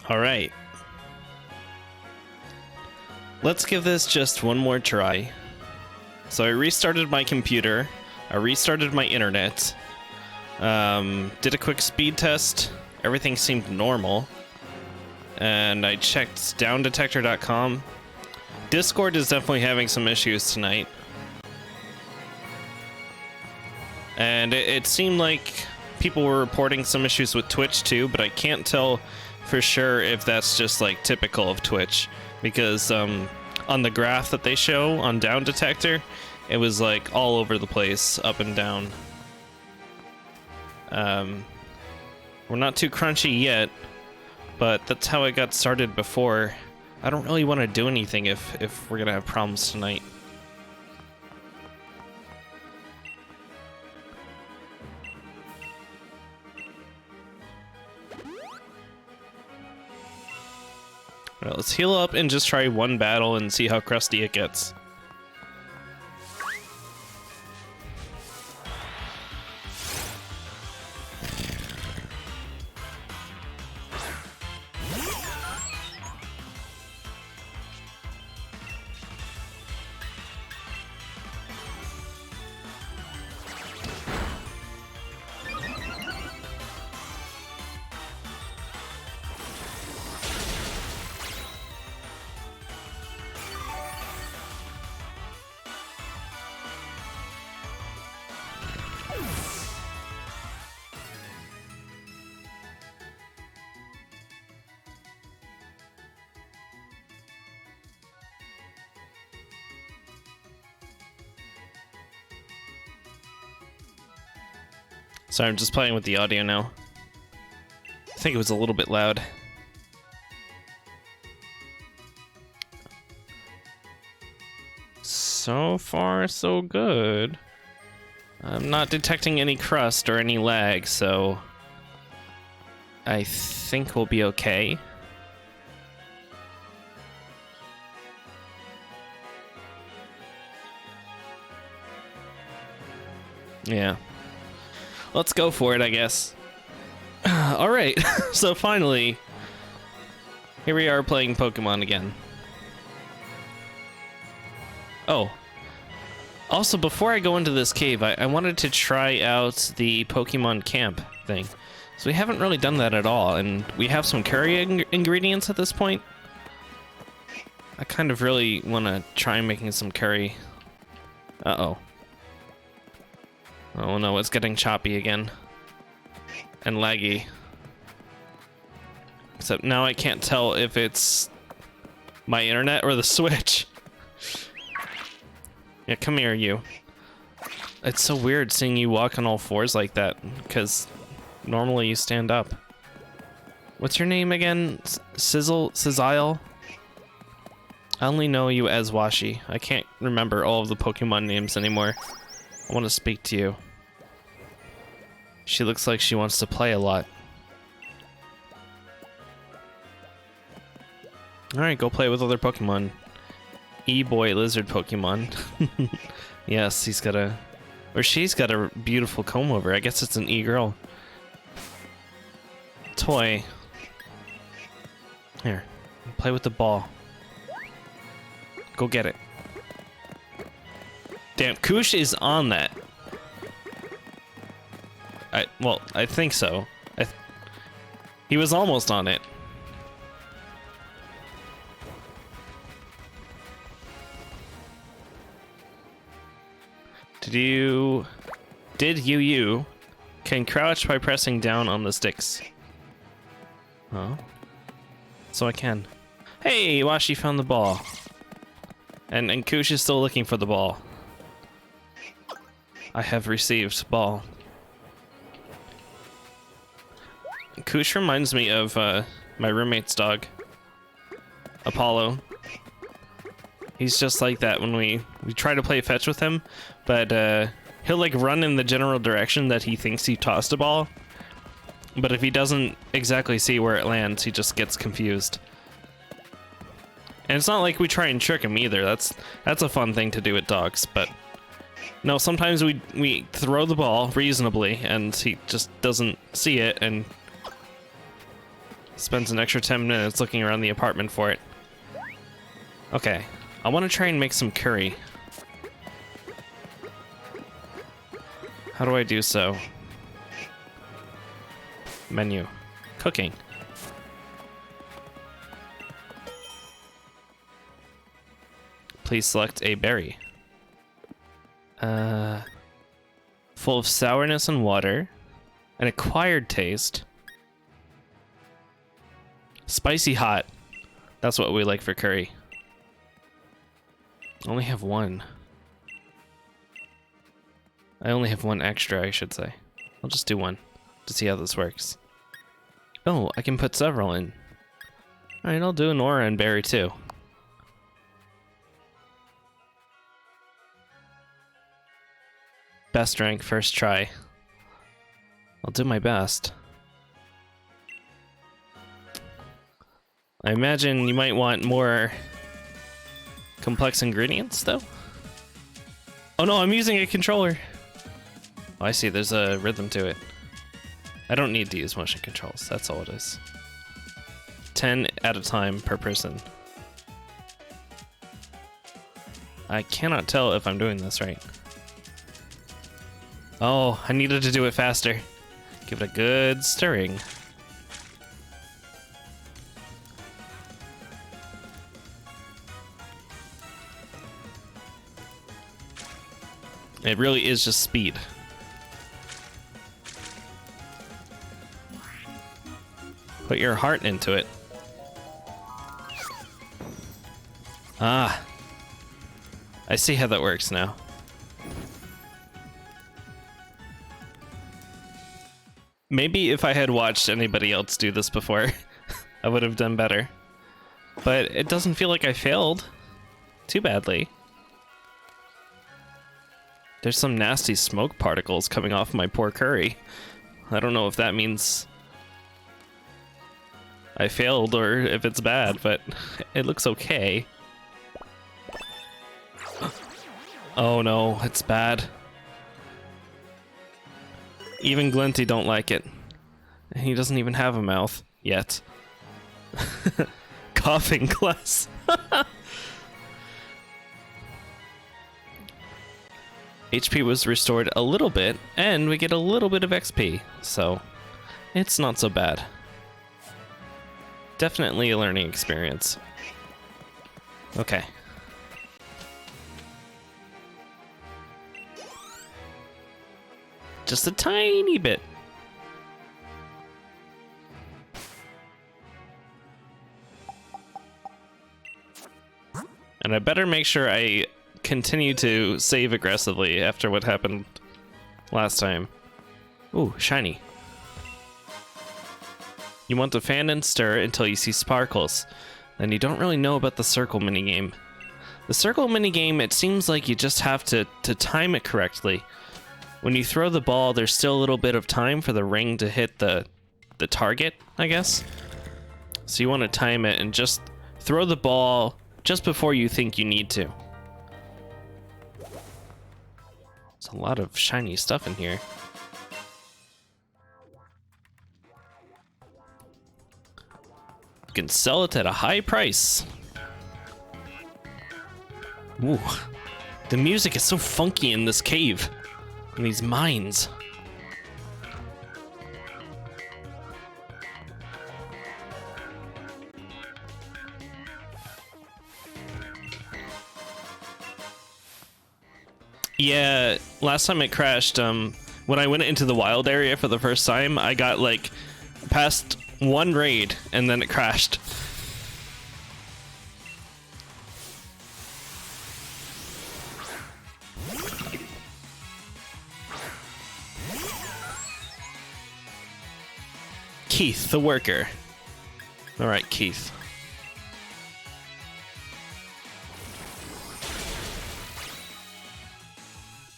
All right. Let's give this just one more try. So I restarted my computer. I restarted my internet. Did a quick speed test. Everything seemed normal. And I checked downdetector.com. Discord is definitely having some issues tonight. And it seemed like people were reporting some issues with Twitch too, but I can't tell for sure if that's just like typical of Twitch, because on the graph that they show on Down Detector, it was like all over the place, up and down. We're not too crunchy yet, but that's how I got started before. I don't really want to do anything if we're gonna have problems tonight. Alright, let's heal up and just try one battle and see how crusty it gets. Sorry, I'm just playing with the audio now. I think it was a little bit loud. So far, so good. I'm not detecting any crust or any lag, so I think we'll be okay. Yeah. Let's go for it, I guess. Alright, so finally, here we are playing Pokemon again. Oh. Also, before I go into this cave, I wanted to try out the Pokemon Camp thing. So we haven't really done that at all, and we have some curry ingredients at this point. I kind of really want to try making some curry. Uh-oh. Oh no, it's getting choppy again. And laggy. Except now I can't tell if it's my internet or the Switch. Yeah, come here, you. It's so weird seeing you walk on all fours like that, because normally you stand up. What's your name again? Sizzile? I only know you as Washi. I can't remember all of the Pokemon names anymore. I want to speak to you. She looks like she wants to play a lot. Alright, go play with other Pokemon. E-boy lizard Pokemon. Yes, he's got a... Or she's got a beautiful comb over. I guess it's an E-girl. Toy. Here, play with the ball. Go get it. Damn, Koosh is on that. Well, I think so. He was almost on it. Did you can crouch by pressing down on the sticks? Oh. So I can. Hey, Washi found the ball. And Koosh is still looking for the ball. I have received ball. Koosh reminds me of my roommate's dog, Apollo. He's just like that when we try to play fetch with him, but he'll like run in the general direction that he thinks he tossed a ball. But if he doesn't exactly see where it lands, he just gets confused. And it's not like we try and trick him either. That's a fun thing to do with dogs, but no, sometimes we throw the ball reasonably and he just doesn't see it and Spends an extra 10 minutes looking around the apartment for it. Okay, I want to try and make some curry. How do I do so? Menu. Cooking. Please select a berry. Full of sourness and water. An acquired taste. Spicy hot. That's what we like for curry. I only have one. I only have one extra, I should say. I'll just do one to see how this works. Oh, I can put several in. Alright, I'll do an aura and berry too. Best rank, first try. I'll do my best. I imagine you might want more complex ingredients, though. Oh no, I'm using a controller. Oh, I see, there's a rhythm to it. I don't need to use motion controls, that's all it is. 10 at a time per person. I cannot tell if I'm doing this right. Oh, I needed to do it faster. Give it a good stirring. It really is just speed. Put your heart into it. Ah. I see how that works now. Maybe if I had watched anybody else do this before, I would have done better. But it doesn't feel like I failed too badly. There's some nasty smoke particles coming off my poor curry. I don't know if that means I failed or if it's bad, but it looks okay. Oh no, it's bad. Even Glinty don't like it. He doesn't even have a mouth yet. Coughing glass. HP was restored a little bit, and we get a little bit of XP, so it's not so bad. Definitely a learning experience. Okay. Just a tiny bit. And I better make sure I continue to save aggressively after what happened last time. Ooh, shiny. You want to fan and stir until you see sparkles. Then you don't really know about the circle minigame. The circle minigame, it seems like you just have to time it correctly. When you throw the ball, there's still a little bit of time for the ring to hit the target, I guess. So you want to time it and just throw the ball just before you think you need to. There's a lot of shiny stuff in here. You can sell it at a high price. Ooh, the music is so funky in this cave. In these mines. Yeah, last time it crashed, when I went into the wild area for the first time, I got like past one raid and then it crashed. Keith, the worker. All right, Keith.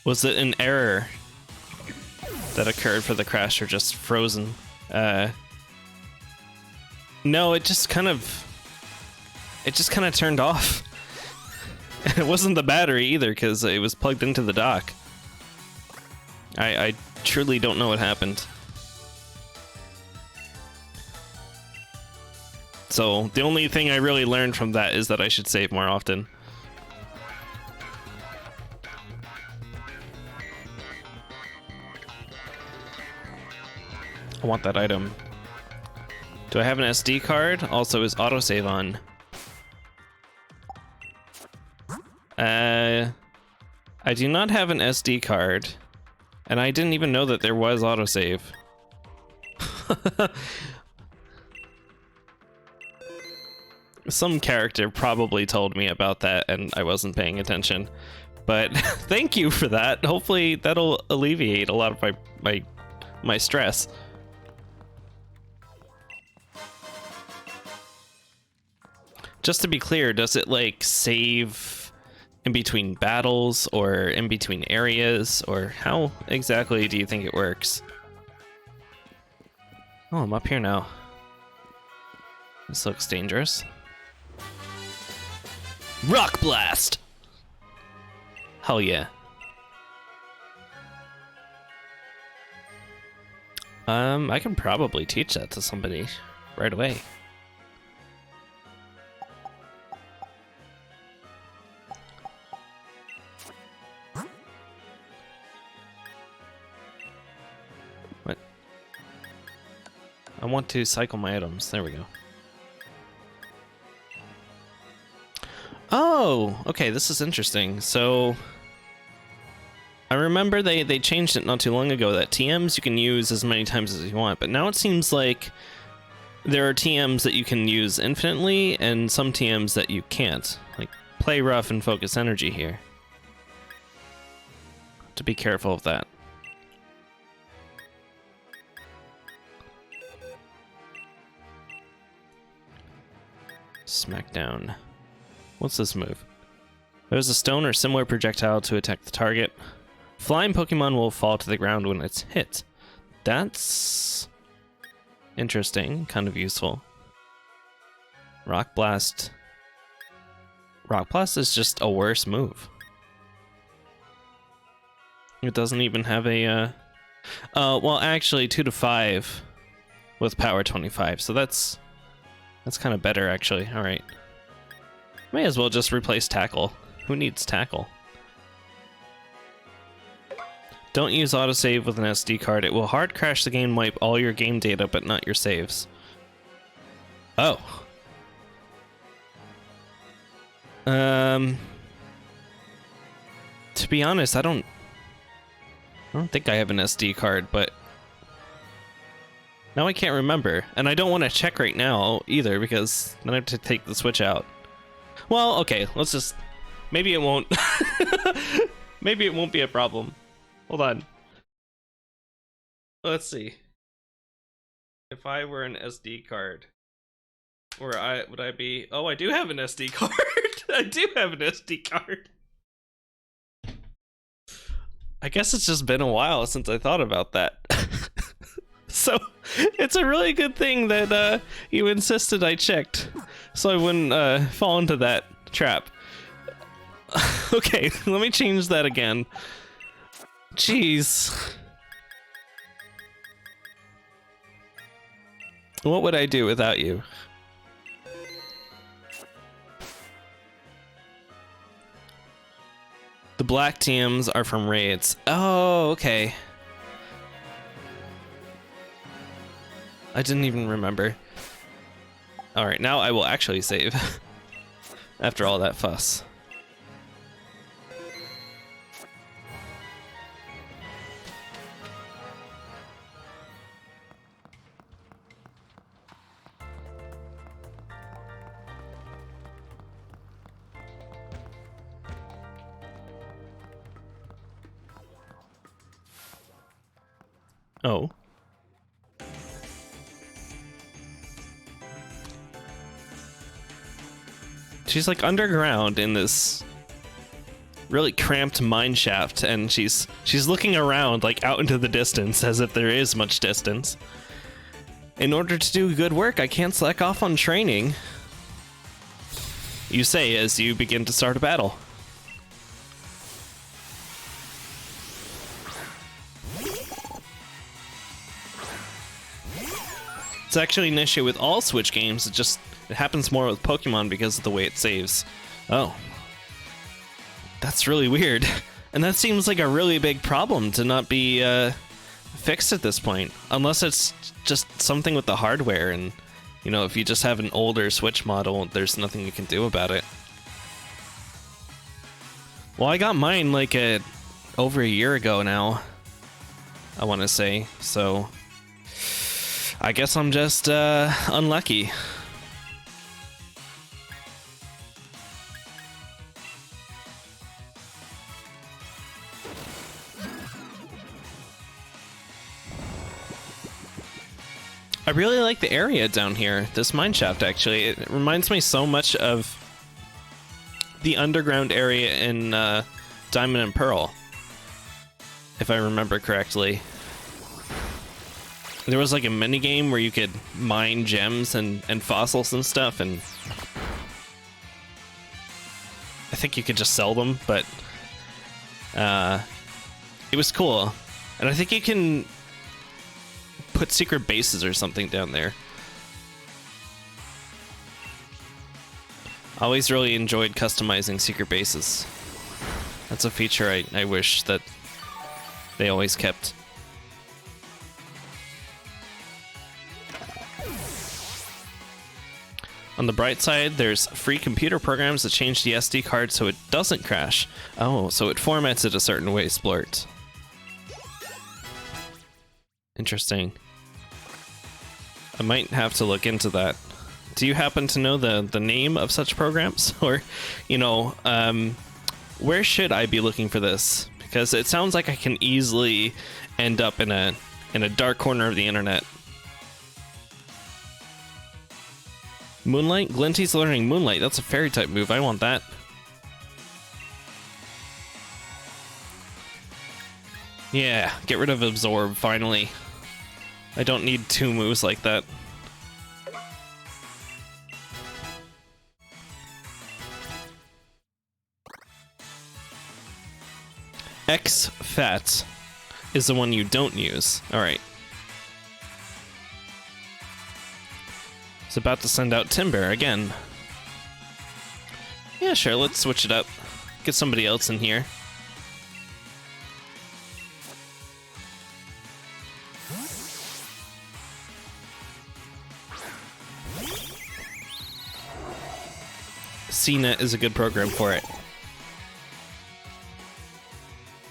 Was it an error that occurred for the crash or just frozen? No, it just kind of turned off. And it wasn't the battery either because it was plugged into the dock. I truly don't know what happened. So the only thing I really learned from that is that I should save more often. I want that item. Do I have an SD card? Also, is autosave on? I do not have an SD card, and I didn't even know that there was autosave. Some character probably told me about that, and I wasn't paying attention. But thank you for that. Hopefully that'll alleviate a lot of my stress. Just to be clear, does it like save in between battles or in between areas, or how exactly do you think it works? Oh, I'm up here now. This looks dangerous. Rock Blast! Hell yeah. I can probably teach that to somebody right away. What? I want to cycle my items. There we go. Oh, okay, this is interesting. So I remember they changed it not too long ago that TMs you can use as many times as you want, but now it seems like there are TMs that you can use infinitely and some TMs that you can't. Like, play rough and focus energy here. To be careful of that. Smackdown. What's this move? There's a stone or similar projectile to attack the target. Flying Pokemon will fall to the ground when it's hit. That's interesting, kind of useful. Rock Blast. Rock Blast is just a worse move. It doesn't even have a well, actually 2 to 5 with power 25, so that's kind of better actually. All right. May as well just replace Tackle. Who needs Tackle? Don't use autosave with an SD card. It will hard crash the game, wipe all your game data, but not your saves. Oh. To be honest, I don't think I have an SD card, but now I can't remember. And I don't want to check right now either, because then I have to take the Switch out. Well, okay, let's just... Maybe it won't... Maybe it won't be a problem. Hold on. Let's see. If I were an SD card... would I be... Oh, I do have an SD card! I do have an SD card! I guess it's just been a while since I thought about that. So, it's a really good thing that you insisted I checked, so I wouldn't fall into that trap. Okay, let me change that again. Jeez. What would I do without you? The black TMs are from raids. Oh, okay. I didn't even remember. Alright, now I will actually save. After all that fuss. Oh. She's like underground in this really cramped mine shaft, and she's looking around like out into the distance as if there is much distance. In order to do good work, I can't slack off on training. You say as you begin to start a battle. It's actually an issue with all Switch games. It just It happens more with Pokemon because of the way it saves. Oh. That's really weird. And that seems like a really big problem to not be fixed at this point. Unless it's just something with the hardware, and, you know, if you just have an older Switch model, there's nothing you can do about it. Well, I got mine like over a year ago now, I want to say, so I guess I'm just unlucky. I really like the area down here, this mineshaft actually. It reminds me so much of the underground area in Diamond and Pearl, if I remember correctly. There was like a mini game where you could mine gems and fossils and stuff, and I think you could just sell them, but it was cool. And I think you can put secret bases or something down there. I always really enjoyed customizing secret bases. That's a feature I wish that they always kept. On the bright side, there's free computer programs that change the SD card so it doesn't crash. Oh, so it formats it a certain way, Splort. Interesting. I might have to look into that. Do you happen to know the name of such programs? Or, you know, where should I be looking for this? Because it sounds like I can easily end up in a dark corner of the internet. Moonlight? Glinty's learning Moonlight. That's a fairy type move. I want that. Yeah, get rid of Absorb, finally. I don't need two moves like that. X-Fat is the one you don't use. Alright. It's about to send out Timber again. Yeah, sure, let's switch it up. Get somebody else in here. CNET is a good program for it.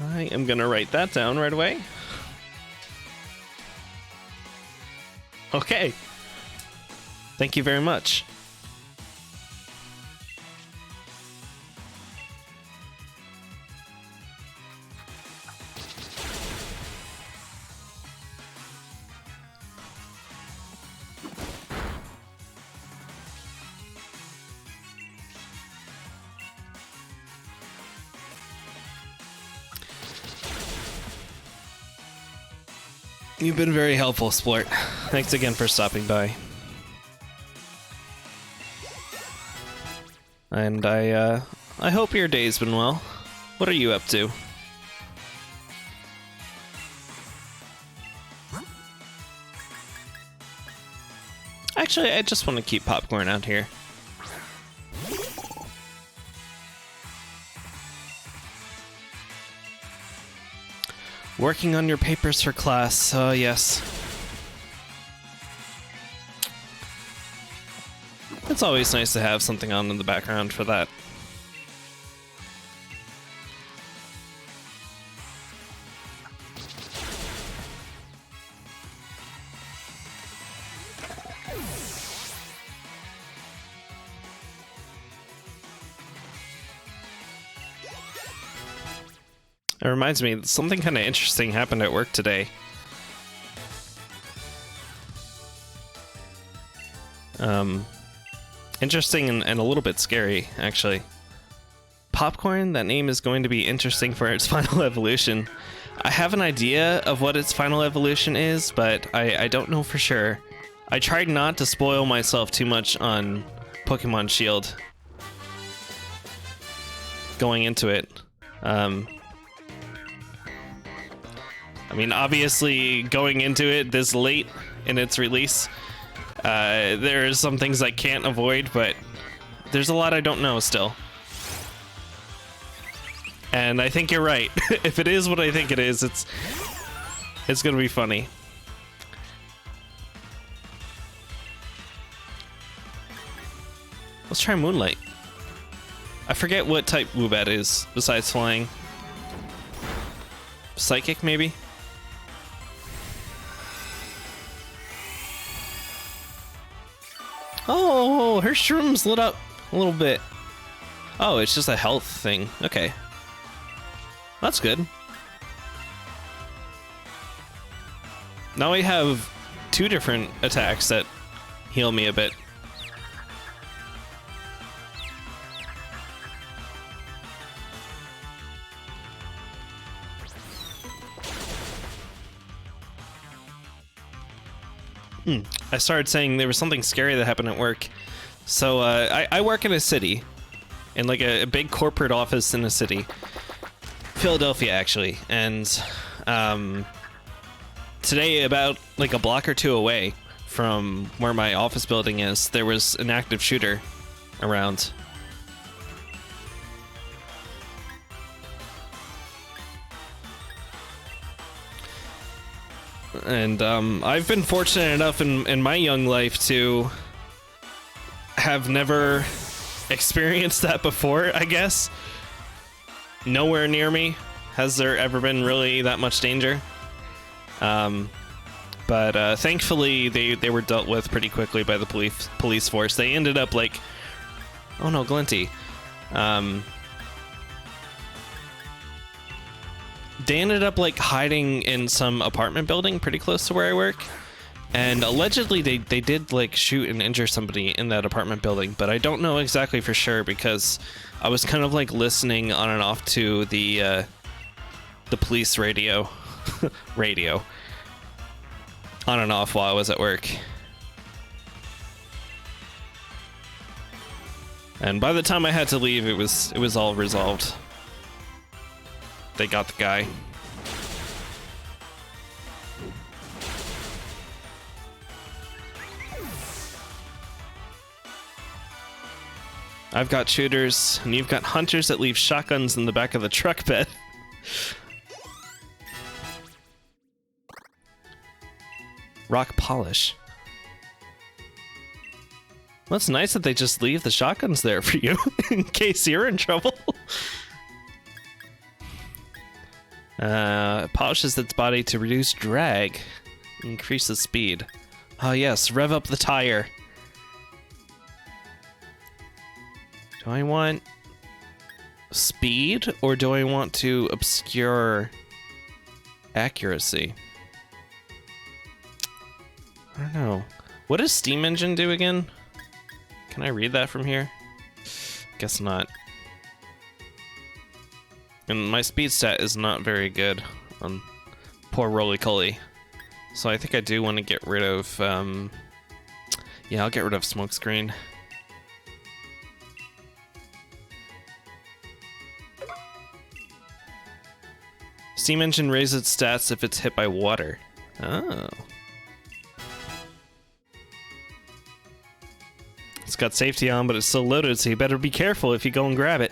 I am gonna write that down right away. Okay. Thank you very much. You've been very helpful, Splort. Thanks again for stopping by. And I hope your day's been well. What are you up to? Actually, I just want to keep Popcorn out here. Working on your papers for class. Oh, yes. It's always nice to have something on in the background for that. It reminds me, something kind of interesting happened at work today. Interesting and a little bit scary, actually. Popcorn, that name is going to be interesting for its final evolution. I have an idea of what its final evolution is, but I don't know for sure. I tried not to spoil myself too much on Pokemon Shield going into it. I mean, obviously, going into it this late in its release, There are some things I can't avoid, but there's a lot I don't know still. And I think you're right. If it is what I think it is, it's gonna be funny. Let's try Moonlight. I forget what type Woobat is besides flying. Psychic, maybe? Oh, her shroom's lit up a little bit. Oh, it's just a health thing. Okay. That's good. Now we have 2 different attacks that heal me a bit. I started saying there was something scary that happened at work. So I work in a city, in like a big corporate office in a city, Philadelphia actually, and today about like a block or 2 away from where my office building is, there was an active shooter around. And I've been fortunate enough in my young life to have never experienced that before, I guess. Nowhere near me has there ever been really that much danger. But thankfully they were dealt with pretty quickly by the police force. They ended up like, oh no, Glinty. They ended up like hiding in some apartment building pretty close to where I work, and allegedly they did like shoot and injure somebody in that apartment building, but I don't know exactly for sure because I was kind of like listening on and off to the police radio on and off while I was at work. And by the time I had to leave, it was all resolved. They got the guy. I've got shooters, and you've got hunters that leave shotguns in the back of the truck bed. Rock polish. Well, it's nice that they just leave the shotguns there for you in case you're in trouble. Polishes its body to reduce drag, increases speed. Oh yes, rev up the tire. Do I want speed or do I want to obscure accuracy? I don't know. What does Steam Engine do again? Can I read that from here? Guess not. And my speed stat is not very good on poor Roly-Coly. So I think I do want to get rid of, yeah, I'll get rid of Smokescreen. Steam Engine raises its stats if it's hit by water. Oh. It's got safety on, but it's still loaded, so you better be careful if you go and grab it.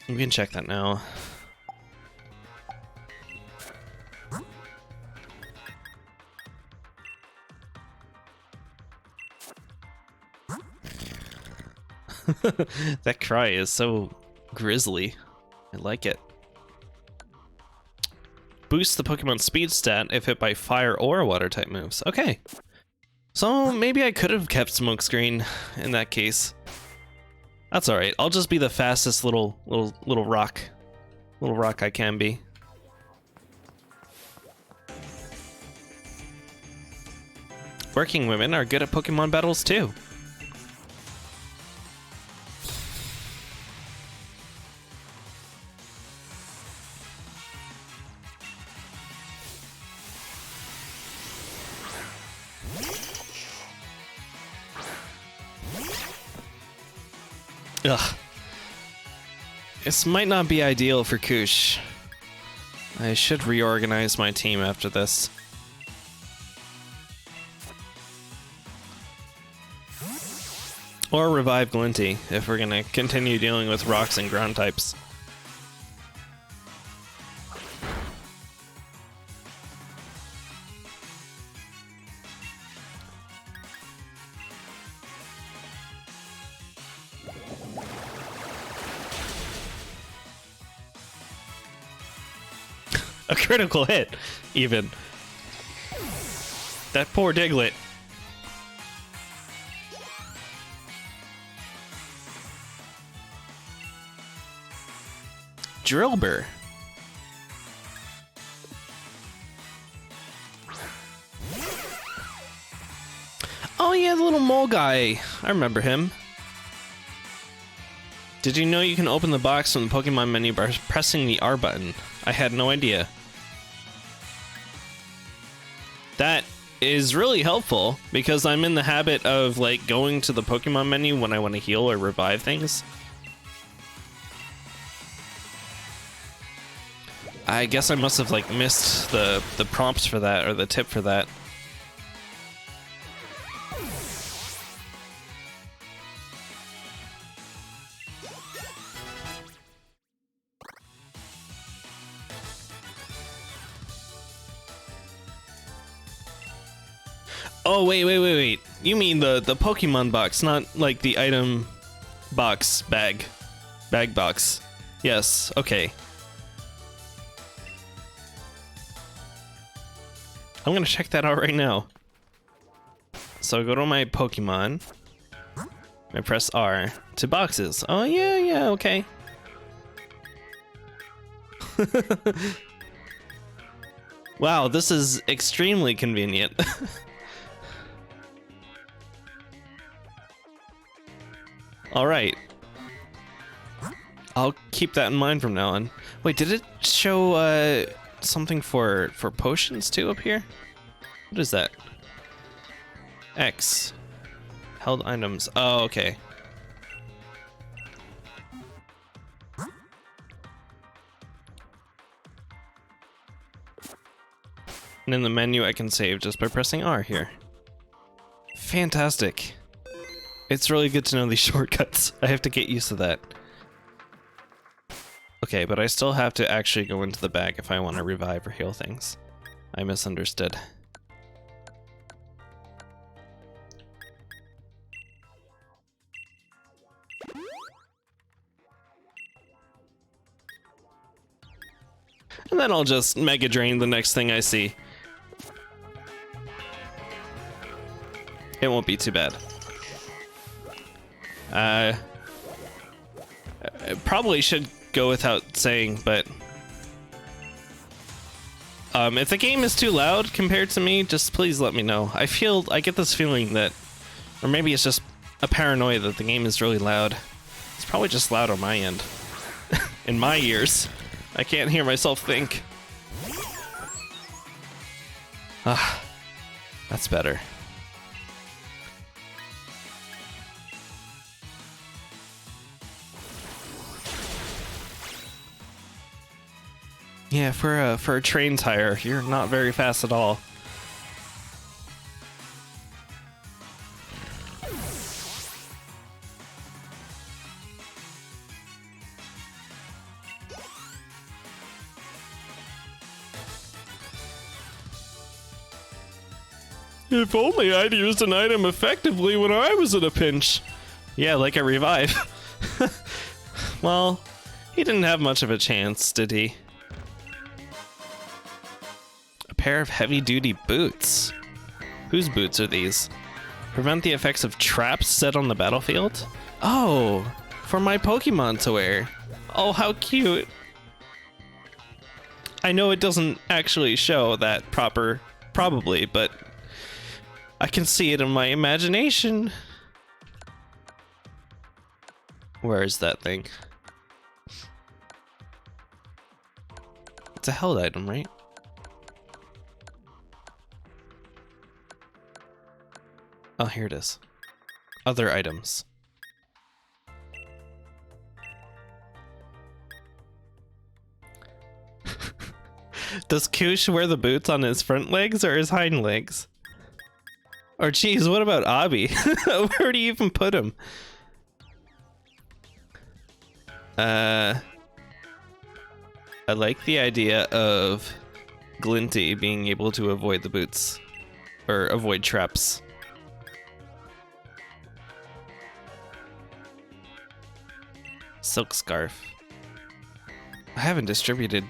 We can check that now. That cry is so grisly. I like it. Boost the Pokemon speed stat if hit by fire or water type moves. Okay. So maybe I could have kept Smokescreen in that case. That's alright. I'll just be the fastest little rock I can be. Working women are good at Pokemon battles too. Ugh. This might not be ideal for Koosh. I should reorganize my team after this. Or revive Glinty, if we're gonna continue dealing with rocks and ground types. A critical hit, even. That poor Diglett. Drillbur. Oh yeah, the little mole guy. I remember him. Did you know you can open the box from the Pokemon menu by pressing the R button? I had no idea. That is really helpful because I'm in the habit of like going to the Pokemon menu when I want to heal or revive things. I guess I must have like missed the prompts for that or the tip for that. Oh, wait. You mean the Pokemon box, not like the item box bag box. Yes, okay. I'm gonna check that out right now. So I go to my Pokemon. I press R to boxes. Oh yeah, okay. Wow, this is extremely convenient. All right. I'll keep that in mind from now on. Wait, did it show something for potions too up here? What is that? X. Held items. Oh, okay. And in the menu I can save just by pressing R here. Fantastic. It's really good to know these shortcuts. I have to get used to that. Okay, but I still have to actually go into the bag if I want to revive or heal things. I misunderstood. And then I'll just Mega Drain the next thing I see. It won't be too bad. I probably should go without saying, but if the game is too loud compared to me, just please let me know. I get this feeling that, or maybe it's just a paranoia that the game is really loud. It's probably just loud on my end. In my ears. I can't hear myself think. Ah, that's better. Yeah, for a train tire, you're not very fast at all. If only I'd used an item effectively when I was in a pinch. Yeah, like a revive. Well, he didn't have much of a chance, did he? A pair of heavy-duty boots. Whose boots are these? Prevent the effects of traps set on the battlefield? Oh, for my Pokemon to wear. Oh, how cute. I know it doesn't actually show that probably, but I can see it in my imagination. Where is that thing? It's a held item, right? Oh, here it is. Other items. Does Koosh wear the boots on his front legs or his hind legs? Or geez, what about Abby? Where do you even put him? I like the idea of Glinty being able to avoid the boots. Or avoid traps. Silk Scarf. I haven't distributed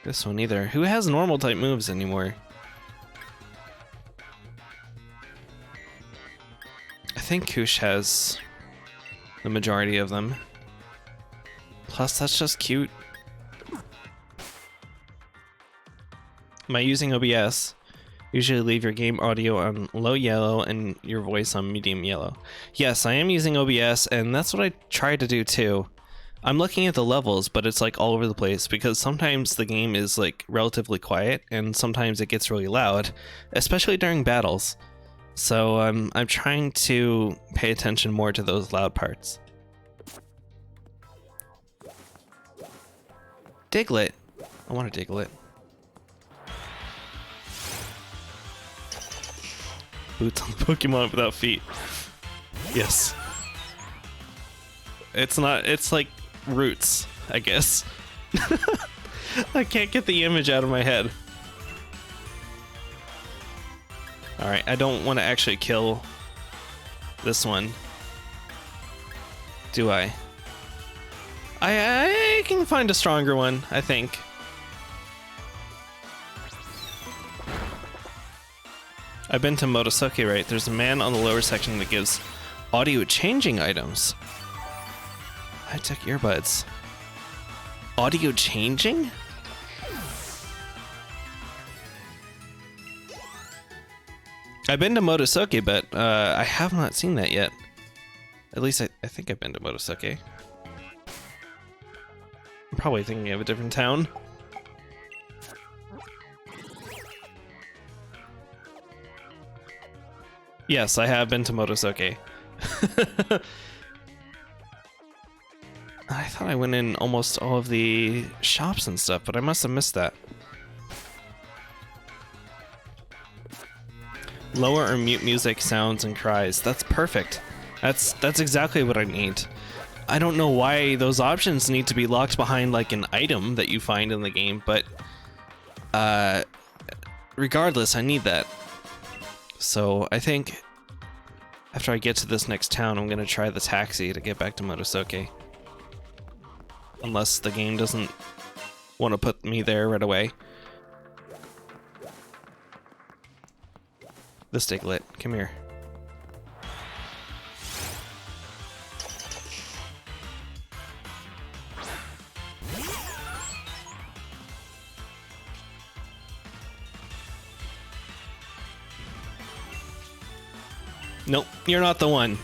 this one either. Who has normal type moves anymore? I think Koosh has the majority of them. Plus, that's just cute. Am I using OBS? Usually leave your game audio on low yellow and your voice on medium yellow. Yes, I am using OBS, and that's what I tried to do too. I'm looking at the levels, but it's like all over the place because sometimes the game is like relatively quiet and sometimes it gets really loud, especially during battles. So I'm trying to pay attention more to those loud parts. Diglett. I want a Diglett. Boots on the Pokemon without feet. Yes. It's not, it's like roots, I guess. I can't get the image out of my head. Alright, I don't want to actually kill this one. Do I? I can find a stronger one, I think. I've been to Motosuke, right? There's a man on the lower section that gives audio changing items. High-tech earbuds. Audio changing? I've been to Motosuke, but I have not seen that yet. At least I think I've been to Motosuke. I'm probably thinking of a different town. Yes, I have been to Motosuke. I thought I went in almost all of the shops and stuff, but I must have missed that. Lower or mute music, sounds, and cries. That's perfect. That's exactly what I need. I don't know why those options need to be locked behind like an item that you find in the game, but regardless, I need that. So I think after I get to this next town, I'm gonna try the taxi to get back to Motosuke. Unless the game doesn't want to put me there right away. This Diglett, come here. Nope, you're not the one.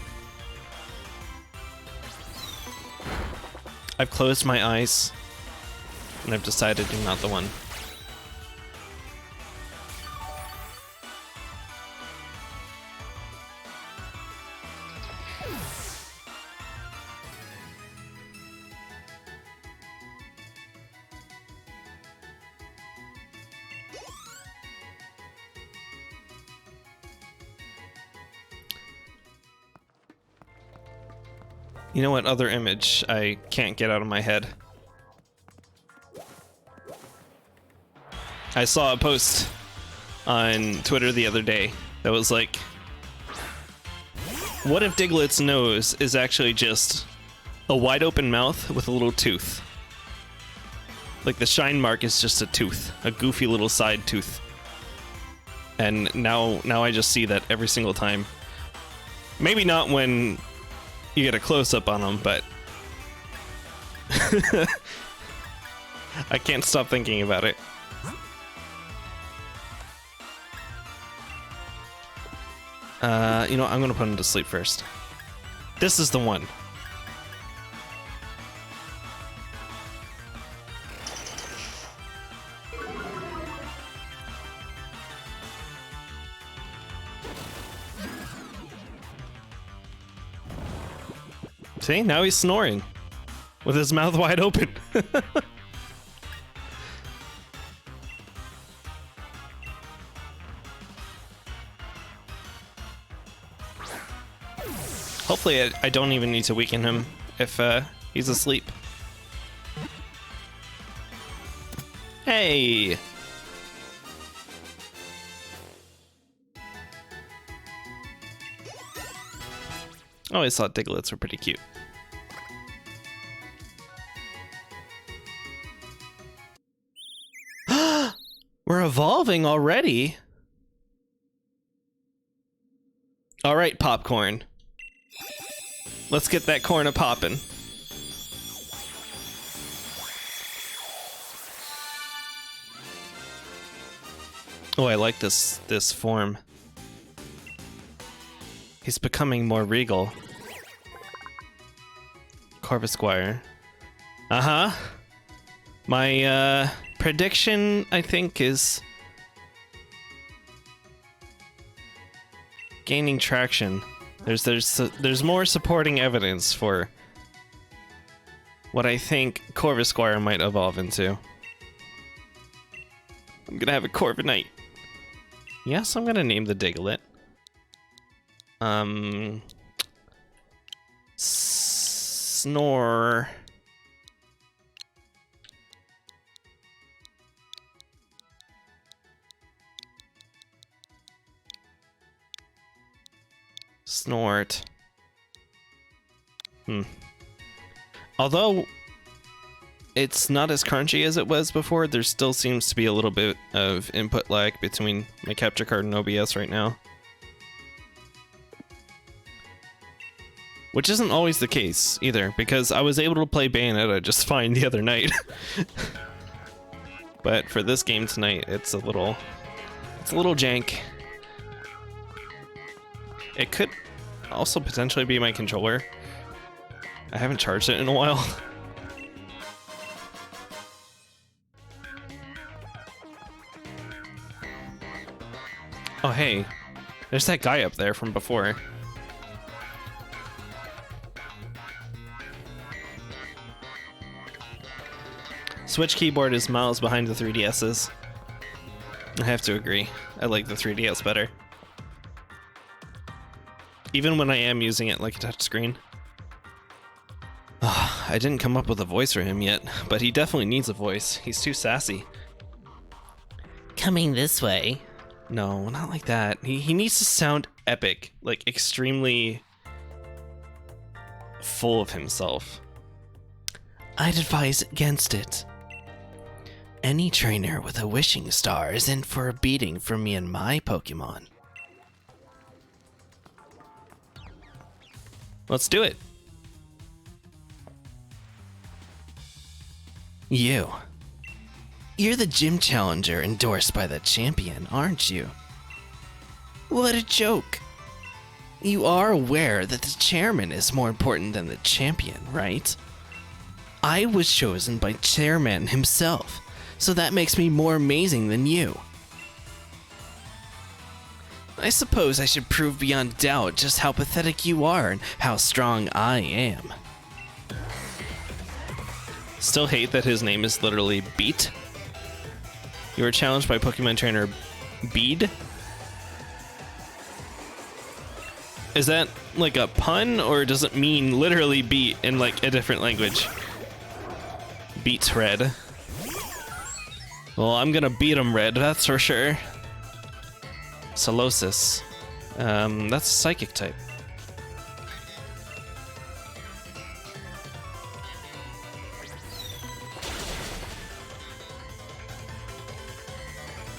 I've closed my eyes, and I've decided you're not the one. You know what other image I can't get out of my head? I saw a post on Twitter the other day that was like, what if Diglett's nose is actually just a wide open mouth with a little tooth? Like the shine mark is just a tooth, a goofy little side tooth. And now I just see that every single time. Maybe not when you get a close-up on them, but I can't stop thinking about it. You know, I'm gonna put him to sleep first. This is the one. See, now he's snoring with his mouth wide open. Hopefully I don't even need to weaken him if he's asleep. Hey! I always thought Diglets were pretty cute. We're evolving already? Alright, Popcorn. Let's get that corn a poppin'. Oh, I like this form. He's becoming more regal. Corvisquire. Uh-huh. My prediction, I think, is gaining traction. There's more supporting evidence for what I think Corvisquire might evolve into. I'm gonna have a Corviknight. Yes, I'm gonna name the Diglett. Snore. Snort. Although it's not as crunchy as it was before, there still seems to be a little bit of input lag between my capture card and OBS right now. Which isn't always the case either, because I was able to play Bayonetta just fine the other night. But for this game tonight, it's a little jank. It could also potentially be my controller. I haven't charged it in a while. Oh hey, there's that guy up there from before. Switch keyboard is miles behind the 3DS's. I have to agree. I like the 3DS better. Even when I am using it like a touchscreen. I didn't come up with a voice for him yet, but he definitely needs a voice. He's too sassy. Coming this way. No, not like that. He needs to sound epic, like extremely full of himself. I'd advise against it. Any trainer with a wishing star is in for a beating from me and my Pokemon. Let's do it. You're the gym challenger endorsed by the champion, aren't you? What a joke. You are aware that the chairman is more important than the champion, right? I was chosen by chairman himself, so that makes me more amazing than you. I suppose I should prove beyond doubt just how pathetic you are and how strong I am. Still hate that his name is literally Beat. You were challenged by Pokemon trainer Bead? Is that like a pun, or does it mean literally beat in like a different language? Beats red. Well, I'm gonna beat him red, that's for sure. Solosis. That's a psychic type.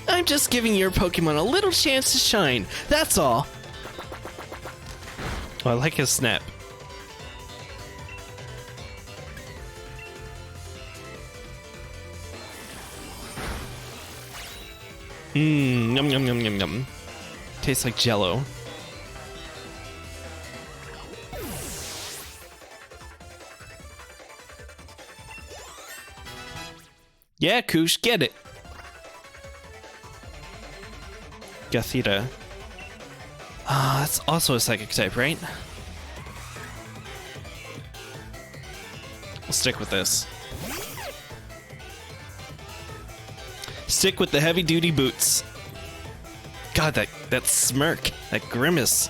I'm just giving your Pokemon a little chance to shine, that's all. Oh, I like his snap. Yum yum yum yum yum. Tastes like Jello. Yeah, Koosh, get it. Gothita. Ah, that's also a psychic type, right? We'll stick with this. Stick with the heavy-duty boots. God, that smirk, that grimace.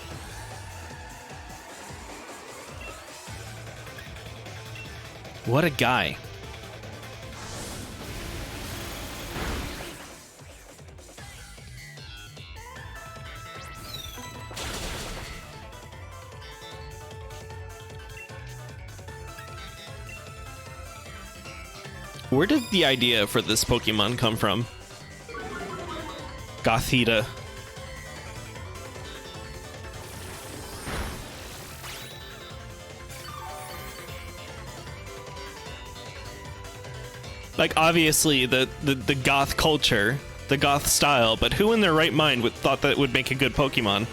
What a guy. Where did the idea for this Pokemon come from? Gothita. Like, obviously, the goth culture, the goth style, but who in their right mind thought that would make a good Pokemon?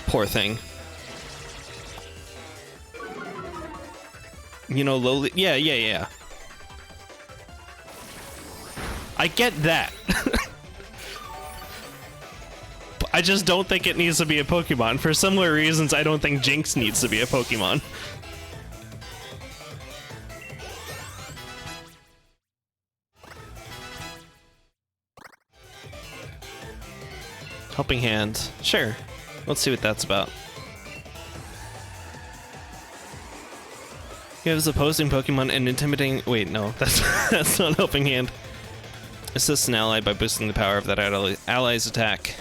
Poor thing. You know, lowly... Yeah. I get that. I just don't think it needs to be a Pokemon. For similar reasons, I don't think Jinx needs to be a Pokemon. Helping Hand. Sure. Let's see what that's about. Gives opposing Pokemon an intimidating... Wait, no. That's not Helping Hand. Assist an ally by boosting the power of that ally's attack.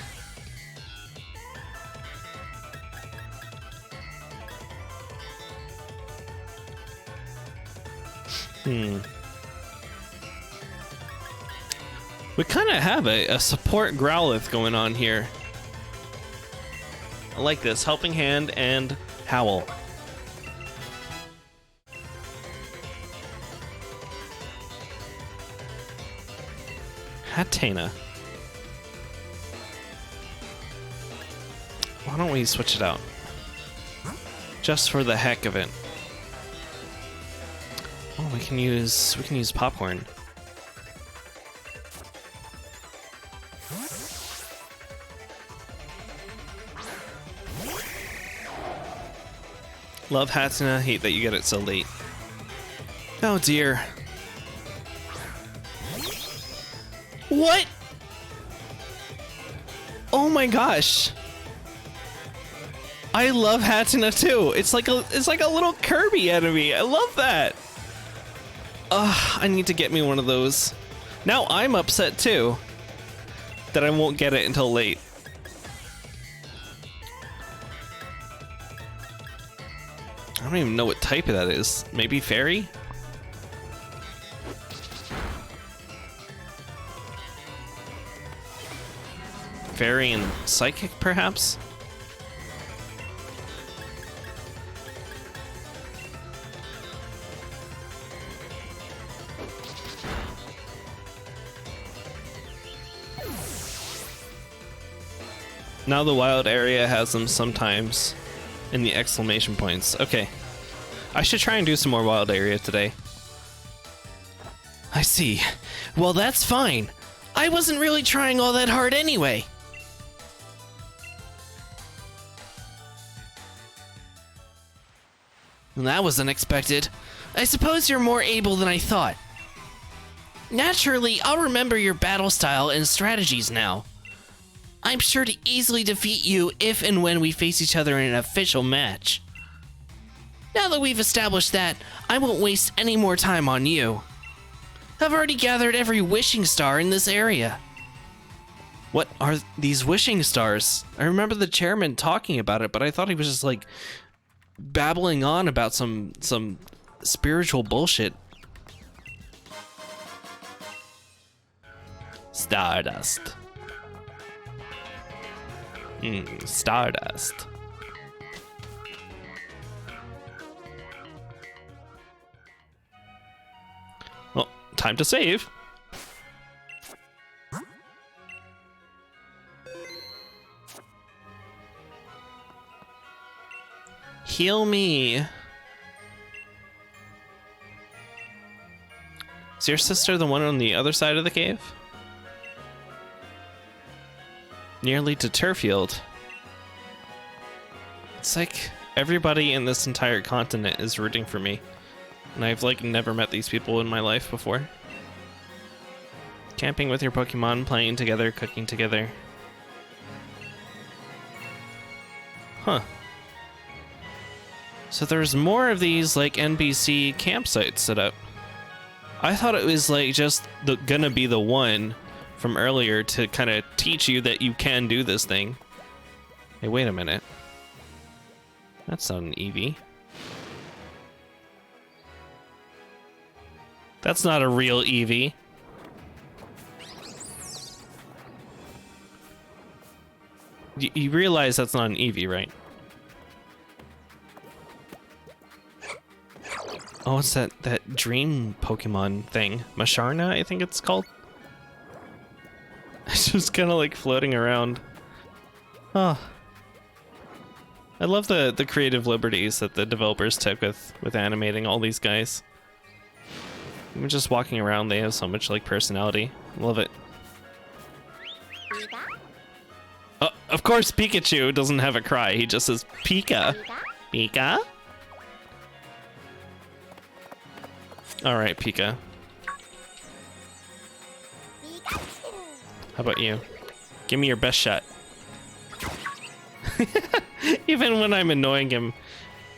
We kind of have a support Growlithe going on here. I like this. Helping Hand and Howl. Hatena. Why don't we switch it out? Just for the heck of it. Oh, we can use Popcorn. Love Hatena, hate that you get it so late. Oh dear. What? Oh my gosh. I love Hatena too. It's like a little Kirby enemy. I love that. I need to get me one of those. Now I'm upset too that I won't get it until late. I don't even know what type that is. Maybe Fairy? Fairy and Psychic, perhaps? Now the wild area has them sometimes in the exclamation points. Okay. I should try and do some more wild area today. I see. Well, that's fine. I wasn't really trying all that hard anyway. That was unexpected. I suppose you're more able than I thought. Naturally, I'll remember your battle style and strategies now. I'm sure to easily defeat you if and when we face each other in an official match. Now that we've established that, I won't waste any more time on you. I've already gathered every wishing star in this area. What are these wishing stars? I remember the chairman talking about it, but I thought he was just like babbling on about some spiritual bullshit. Stardust. Stardust. Well, time to save. Heal me. Is your sister the one on the other side of the cave? Nearly to Turfield. It's like everybody in this entire continent is rooting for me. And I've like never met these people in my life before. Camping with your Pokemon, playing together, cooking together. Huh. So there's more of these like NPC campsites set up. I thought it was like just gonna be the one from earlier to kind of teach you that you can do this thing. Hey, wait a minute. That's not an Eevee. That's not a real Eevee. You realize that's not an Eevee, right? Oh, what's that dream Pokemon thing? Masharna, I think it's called? It's just kind of like floating around. Oh. I love the creative liberties that the developers took with animating all these guys. Even just walking around, they have so much like personality. Love it. Oh, of course Pikachu doesn't have a cry, he just says Pika. Pika? Alright, Pika. How about you? Give me your best shot. Even when I'm annoying him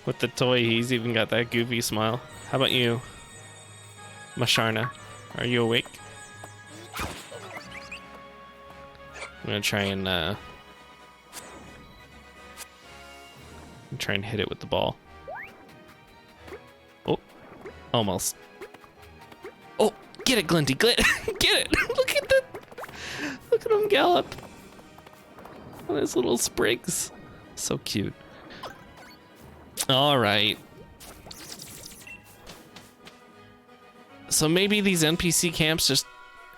with the toy, he's even got that goofy smile. How about you, Masharna? Are you awake? I'm gonna try and hit it with the ball. Oh, almost. Oh, get it, Glinty, get it! Look at him gallop. On his little sprigs. So cute. All right. So maybe these NPC camps just,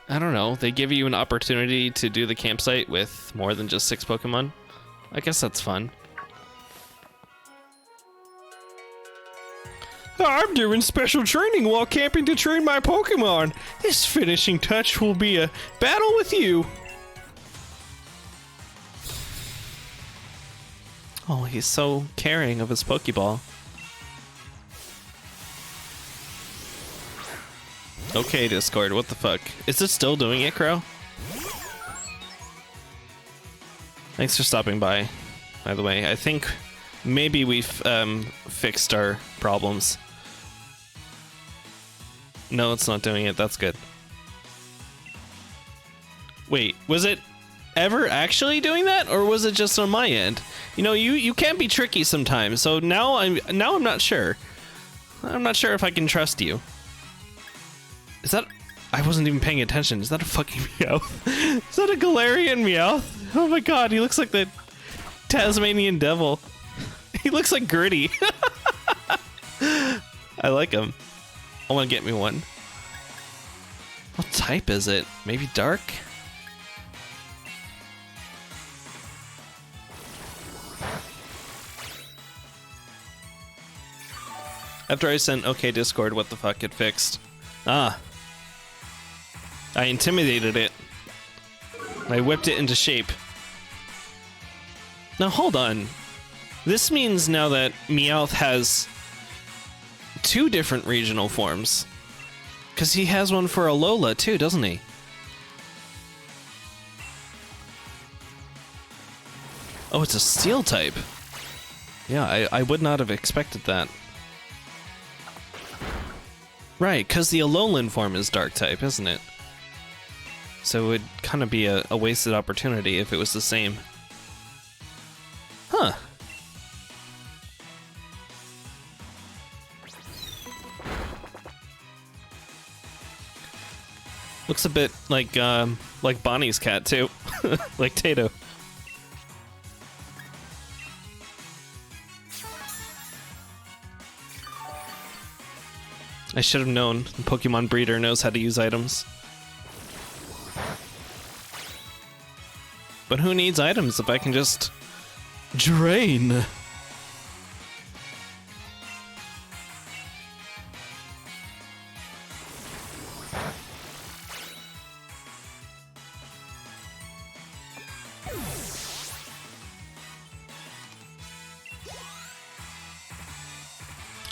I don't know, they give you an opportunity to do the campsite with more than just 6 Pokemon. I guess that's fun. I'm doing special training while camping to train my Pokemon. This finishing touch will be a battle with you. Oh, he's so caring of his Pokeball. Okay, Discord, what the fuck? Is it still doing it, Crow? Thanks for stopping by the way. I think maybe we've fixed our problems. No, it's not doing it. That's good. Wait, was it ever actually doing that, or was it just on my end? You know, you can be tricky sometimes. So now I'm not sure. I'm not sure if I can trust you. Is that? I wasn't even paying attention. Is that a fucking Meowth? Is that a Galarian Meowth? Oh my god, he looks like the Tasmanian devil. He looks like Gritty. I like him. I want to get me one. What type is it? Maybe dark? After I sent OK Discord, what the fuck, it fixed. Ah. I intimidated it. I whipped it into shape. Now hold on. This means now that Meowth has 2 different regional forms. Because he has one for Alola too, doesn't he? Oh, it's a steel type. Yeah, I would not have expected that. Right, because the Alolan form is dark type, isn't it? So it would kind of be a wasted opportunity if it was the same. Huh. Looks a bit like Bonnie's cat too, like Tato. I should have known. The Pokemon breeder knows how to use items. But who needs items if I can just drain?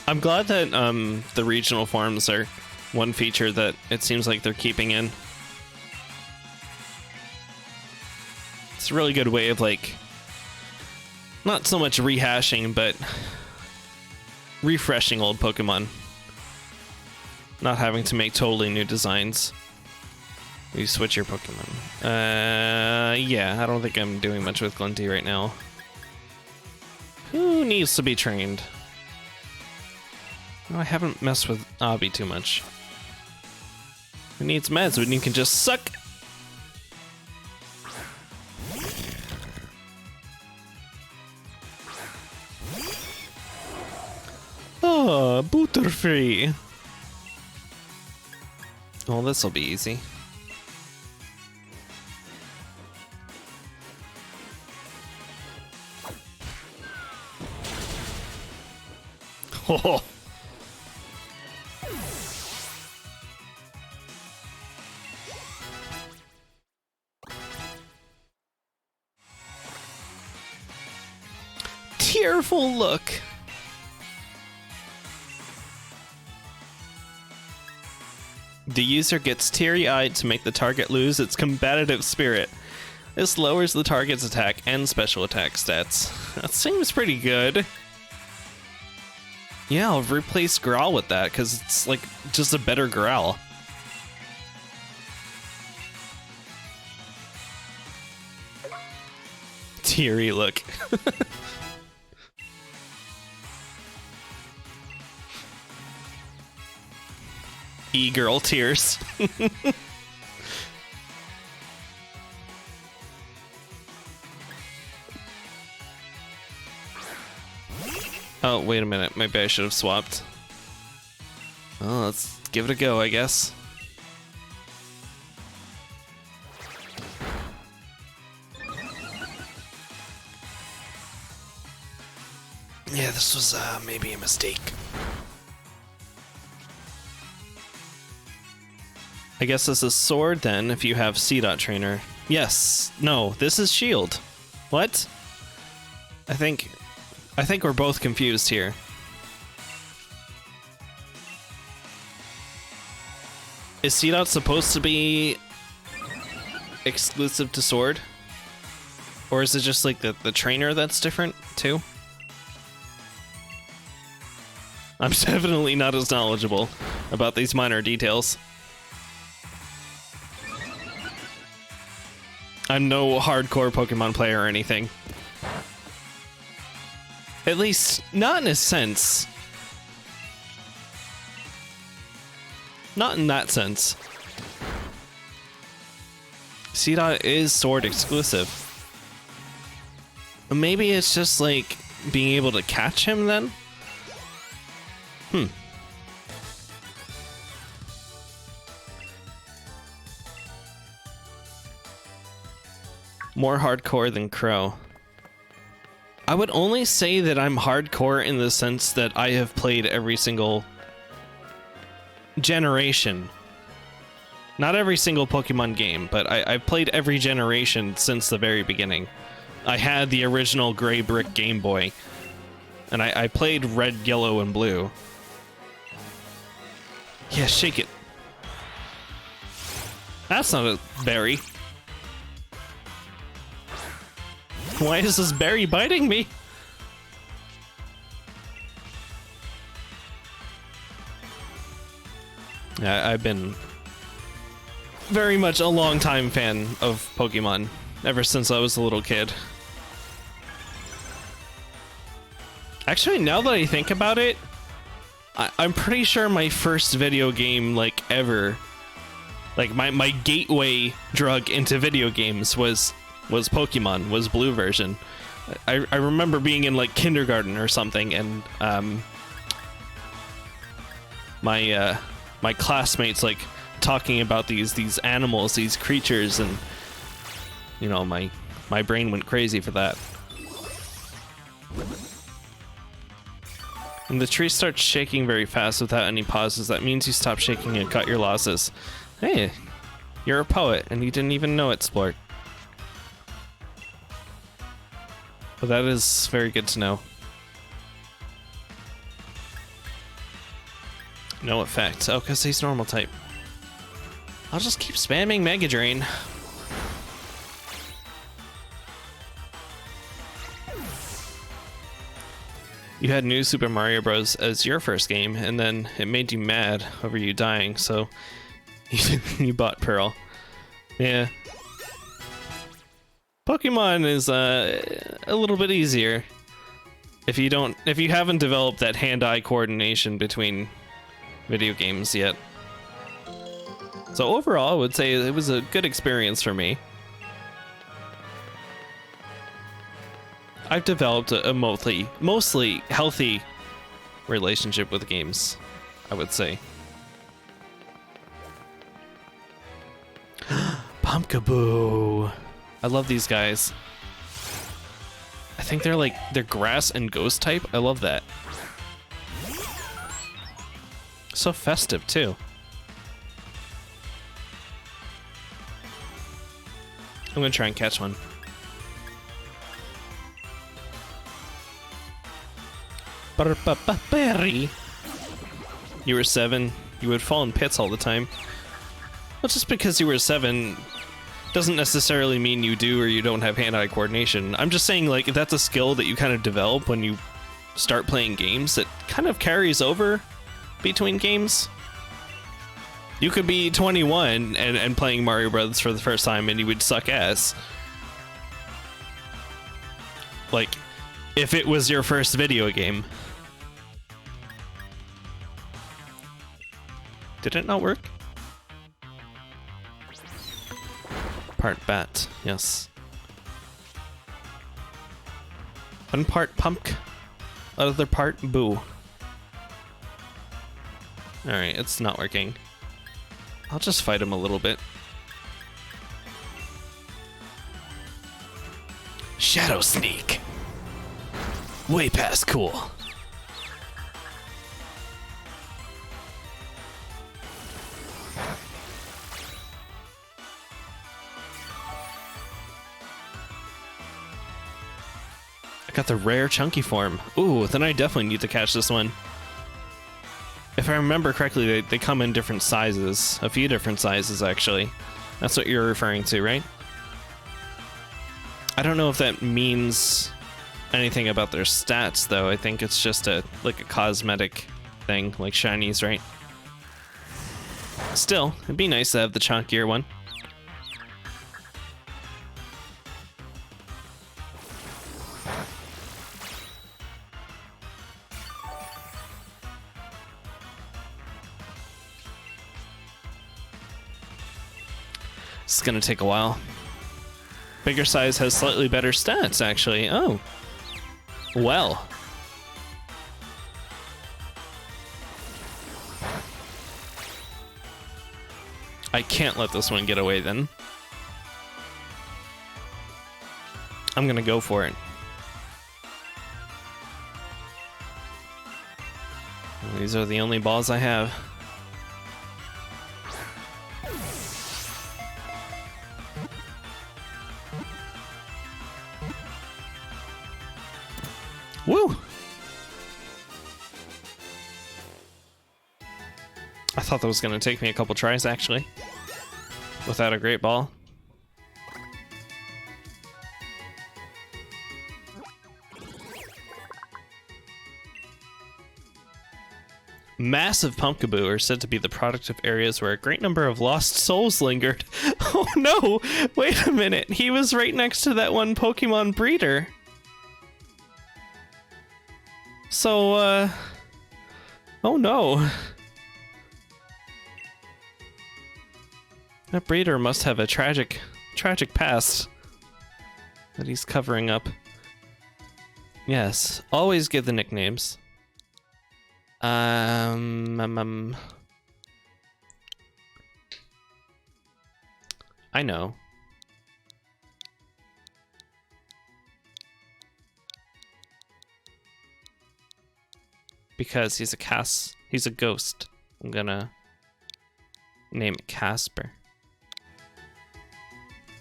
I'm glad that the regional forms are one feature that it seems like they're keeping in. It's a really good way of, like, not so much rehashing, but refreshing old Pokemon. Not having to make totally new designs. You switch your Pokemon. Yeah, I don't think I'm doing much with Glinty right now. Who needs to be trained? No, I haven't messed with Obby too much. Who needs meds when you can just suck? Oh, Butterfree. Oh, this'll be easy. Oh. Tearful look. The user gets teary-eyed to make the target lose its combative spirit. This lowers the target's attack and special attack stats. That seems pretty good. Yeah, I'll replace Growl with that, because it's like just a better Growl. Teary look. E-girl tears. Oh, wait a minute. Maybe I should have swapped. Well, let's give it a go, I guess. Yeah, this was maybe a mistake. I guess this is Sword then, if you have C-Dot Trainer. Yes. No, this is Shield. What? I think we're both confused here. Is C-Dot supposed to be exclusive to Sword? Or is it just like the trainer that's different too? I'm definitely not as knowledgeable about these minor details. I'm no hardcore Pokemon player or anything. At least, not in a sense. Not in that sense. C-Dot is Sword exclusive. Maybe it's just like being able to catch him then? More hardcore than Crow. I would only say that I'm hardcore in the sense that I have played every single generation. Not every single Pokemon game, but I've played every generation since the very beginning. I had the original Gray Brick Game Boy, and I played Red, Yellow, and Blue. Yeah, shake it. That's not a berry. Why is this berry biting me? Yeah, I've been very much a long-time fan of Pokemon ever since I was a little kid. Actually, now that I think about it, I'm pretty sure my first video game, like, ever, like, my gateway drug into video games was Pokemon, was Blue version. I remember being in, like, kindergarten or something, and, my classmates, like, talking about these animals, these creatures, and, you know, my brain went crazy for that. When the tree starts shaking very fast without any pauses, that means you stop shaking and cut your losses. Hey, you're a poet, and you didn't even know it, Splort. Well, that is very good to know. No effect. Oh, because he's normal type. I'll just keep spamming Mega Drain. You had New Super Mario Bros. As your first game, and then it made you mad over you dying, so you bought Pearl. Yeah. Pokemon is a little bit easier if you haven't developed that hand-eye coordination between video games yet. So overall, I would say it was a good experience for me. I've developed a mostly healthy relationship with games, I would say. Pumpkaboo. I love these guys. I think they're grass and ghost type. I love that. So festive too. I'm gonna try and catch one. Berry. You were 7. You would fall in pits all the time. Well, just because you were 7 doesn't necessarily mean you do or you don't have hand-eye coordination. I'm just saying, like, that's a skill that you kind of develop when you start playing games that kind of carries over between games. You could be 21 and playing Mario Brothers for the first time and you would suck ass. Like, if it was your first video game. Did it not work? Part bat, yes. One part pump, other part boo. Alright, it's not working. I'll just fight him a little bit. Shadow Sneak. Way past cool. I got the rare chunky form. Ooh, then I definitely need to catch this one. If I remember correctly, they come in different sizes. A few different sizes, actually. That's what you're referring to, right? I don't know if that means anything about their stats, though. I think it's just like a cosmetic thing, like shinies, right? Still, it'd be nice to have the chunkier one. It's gonna take a while. Bigger size has slightly better stats, actually. Oh. Well. I can't let this one get away then. I'm gonna go for it. These are the only balls I have. Woo! I thought that was going to take me a couple tries, actually. Without a great ball. Massive Pumpkaboo are said to be the product of areas where a great number of lost souls lingered. Oh no! Wait a minute, he was right next to that one Pokemon breeder. So, oh no. That breeder must have a tragic past that he's covering up. Yes, always give the nicknames. I know. Because he's a ghost. I'm gonna name it Casper.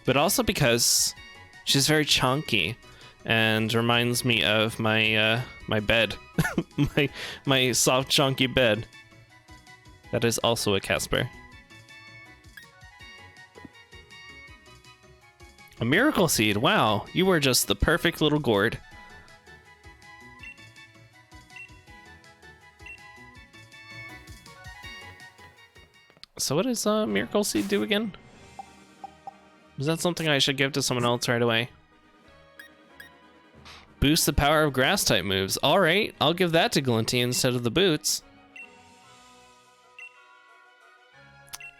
But also because she's very chunky and reminds me of my my bed. my soft chunky bed. That is also a Casper. A Miracle Seed. Wow, you were just the perfect little gourd. So what does Miracle Seed do again? Is that something I should give to someone else right away? Boost the power of grass type moves. Alright, I'll give that to Glinty instead of the boots.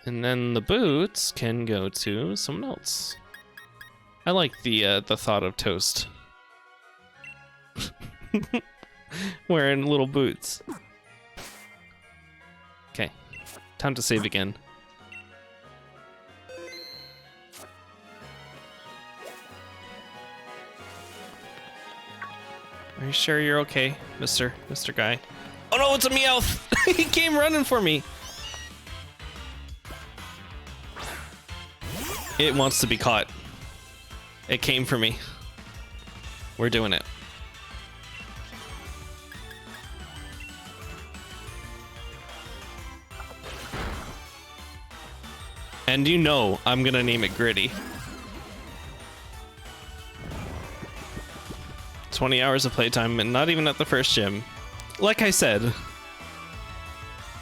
And then the boots can go to someone else. I like the thought of Toast. Wearing little boots. Okay, time to save again. Are you sure you're okay, Mr. Guy? Oh no, it's a Meowth! He came running for me! It wants to be caught. It came for me. We're doing it. And you know I'm gonna name it Gritty. 20 hours of playtime and not even at the first gym. Like I said,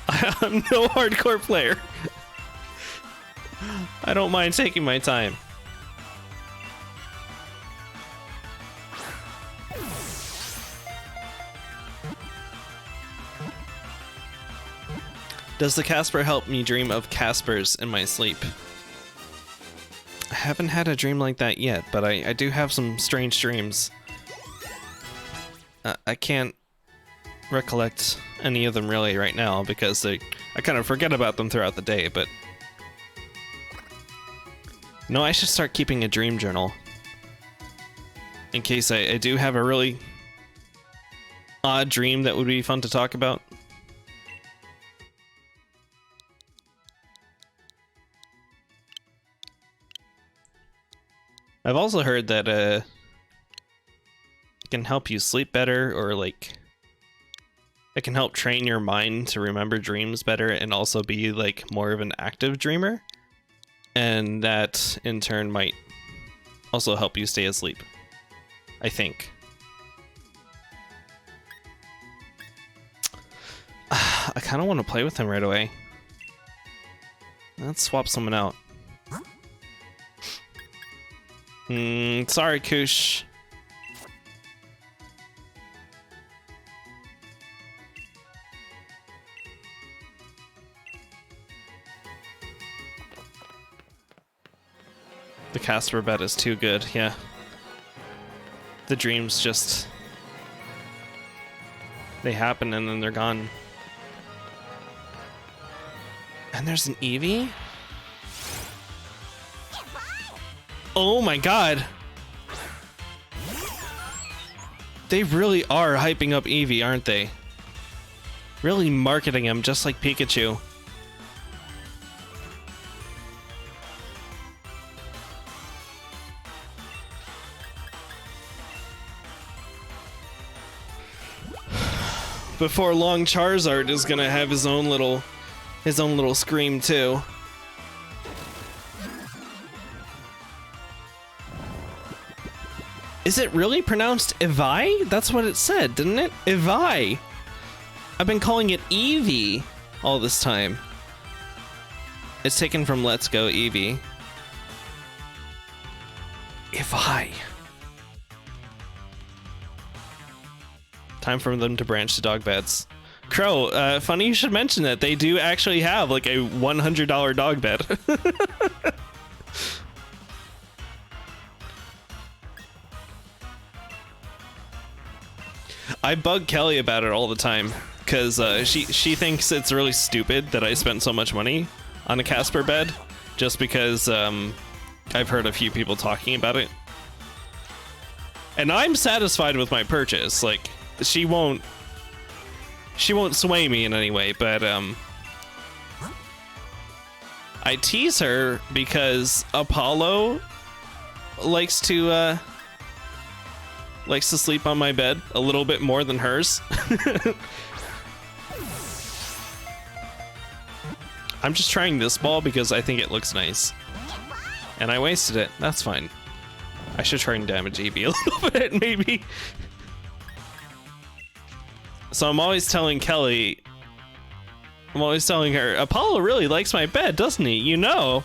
I'm no hardcore player. I don't mind taking my time. Does the Casper help me dream of Caspers in my sleep? I haven't had a dream like that yet, but I do have some strange dreams. I can't recollect any of them really right now because I kind of forget about them throughout the day, but... No, I should start keeping a dream journal. In case I do have a really odd dream that would be fun to talk about. I've also heard that it can help you sleep better, or like it can help train your mind to remember dreams better and also be like more of an active dreamer. And that in turn might also help you stay asleep, I think. I kind of want to play with him right away. Let's swap someone out. Sorry, Koosh. The Casper bet is too good, yeah. The dreams just... they happen and then they're gone. And there's an Eevee? Oh my god! They really are hyping up Eevee, aren't they? Really marketing him just like Pikachu. Before long, Charizard is gonna have his own little scream too. Is it really pronounced Eevee? That's what it said, didn't it? Eevee. I've been calling it Eevee all this time. It's taken from Let's Go Eevee. Eevee. Time for them to branch to dog beds. Crow, funny you should mention that. They do actually have like a $100 dog bed. I bug Kelly about it all the time because she thinks it's really stupid that I spent so much money on a Casper bed just because I've heard a few people talking about it. And I'm satisfied with my purchase. Like, she won't sway me in any way, but I tease her because Apollo likes to sleep on my bed a little bit more than hers. I'm just trying this ball because I think it looks nice. And I wasted it. That's fine. I should try and damage Eevee a little bit, maybe. So I'm always telling Kelly, I'm always telling her, Apollo really likes my bed, doesn't he? You know,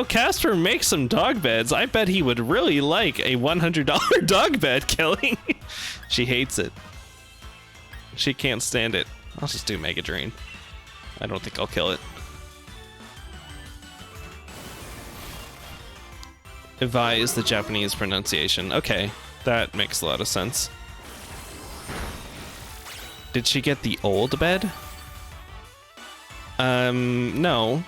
Casper makes some dog beds. I bet he would really like a $100 dog bed, Kelly. She hates it. She can't stand it. I'll just do Mega Drain. I don't think I'll kill it. Ivai is the Japanese pronunciation. Okay, that makes a lot of sense. Did she get the old bed? No.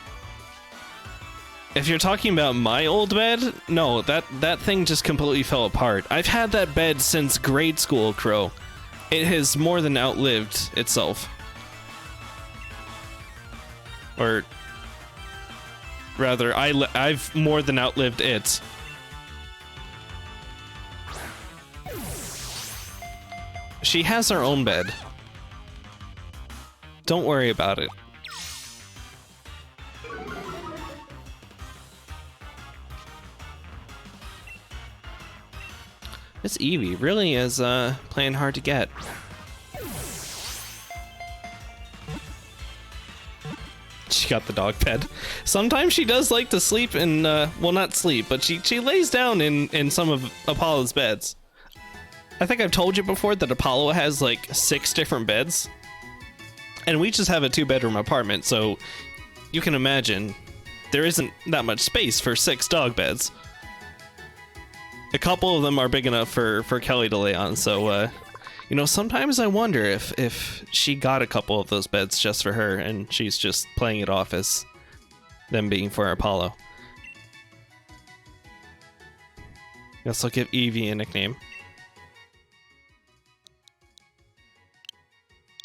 If you're talking about my old bed, no, that thing just completely fell apart. I've had that bed since grade school, Crow. It has more than outlived itself. Or rather, I've more than outlived it. She has her own bed. Don't worry about it. This Eevee really is playing hard to get. She got the dog bed. Sometimes she does like to sleep in, well, not sleep, but she lays down in some of Apollo's beds. I think I've told you before that Apollo has like 6 different beds. And we just have a 2-bedroom apartment, so you can imagine there isn't that much space for 6 dog beds. A couple of them are big enough for Kelly to lay on, so, you know, sometimes I wonder if she got a couple of those beds just for her, and she's just playing it off as them being for Apollo. Guess I'll give Eevee a nickname.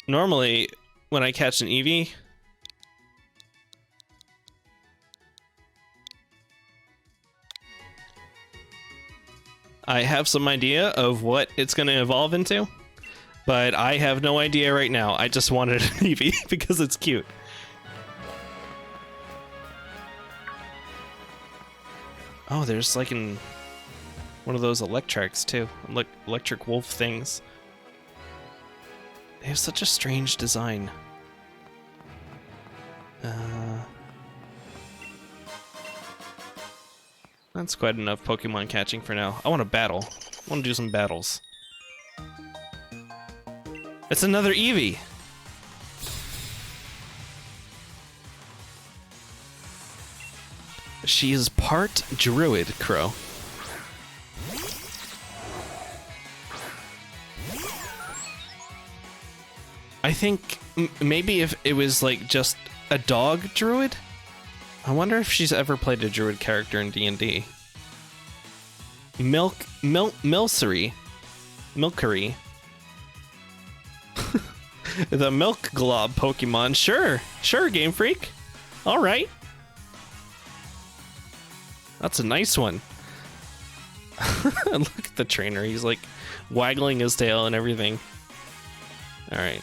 Normally, when I catch an Eevee, I have some idea of what it's going to evolve into, but I have no idea right now. I just wanted an Eevee because it's cute. Oh, there's like one of those Electrics too, electric wolf things. They have such a strange design. That's quite enough Pokemon catching for now. I want to battle. I want to do some battles. It's another Eevee! She is part druid, Crow. I think maybe if it was like just a dog druid? I wonder if she's ever played a druid character in D&D. Milcery. The Milk Glob Pokemon. Sure, Game Freak. Alright. That's a nice one. Look at the trainer. He's like waggling his tail and everything. Alright.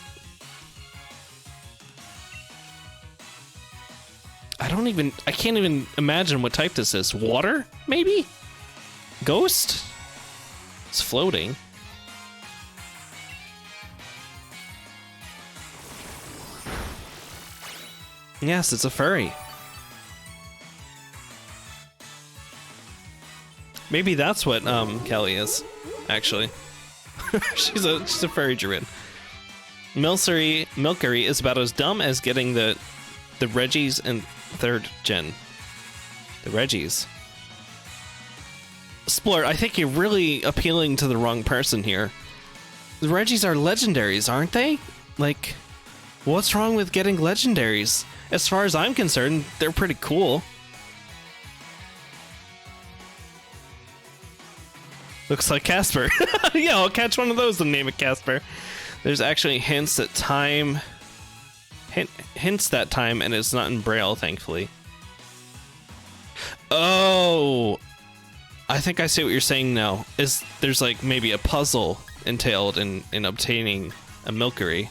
I can't even imagine what type this is. Water? Maybe? Ghost? It's floating. Yes, it's a furry. Maybe that's what Kelly is, actually. she's a furry druid. Milcery is about as dumb as getting the Regis in 3rd gen. The Regis. Splurt, I think you're really appealing to the wrong person here. The Regis are legendaries, aren't they? Like, what's wrong with getting legendaries? As far as I'm concerned, they're pretty cool. Looks like Casper. Yeah, I'll catch one of those and name it Casper. There's actually hints that time... hints that time, and it's not in Braille, thankfully. Oh! I think I see what you're saying now. There's like maybe a puzzle entailed in obtaining a Milcery.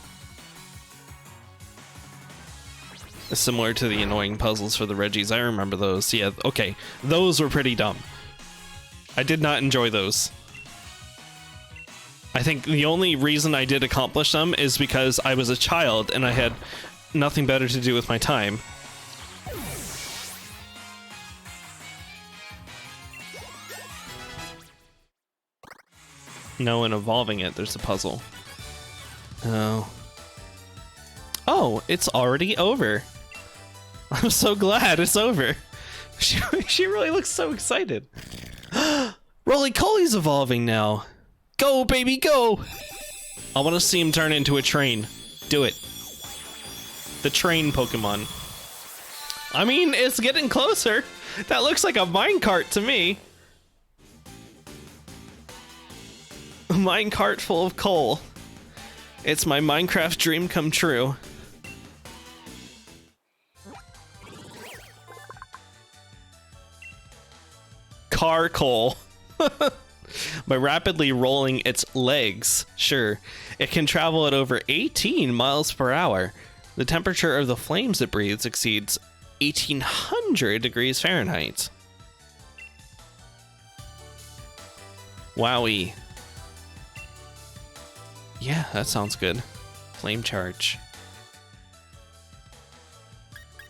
Similar to the annoying puzzles for the Regis. I remember those. Yeah, okay. Those were pretty dumb. I did not enjoy those. I think the only reason I did accomplish them is because I was a child and I had nothing better to do with my time. No, in evolving it, there's a puzzle. Oh. Oh, it's already over. I'm so glad it's over. She really looks so excited. Roly-Coly's evolving now. Go, baby, go! I want to see him turn into a train. Do it. The train Pokemon. I mean, it's getting closer. That looks like a minecart to me. A minecart full of coal. It's my Minecraft dream come true. Car coal. By rapidly rolling its legs, sure, it can travel at over 18 miles per hour. The temperature of the flames it breathes exceeds 1800 degrees Fahrenheit. Wowie. Yeah, that sounds good. Flame charge.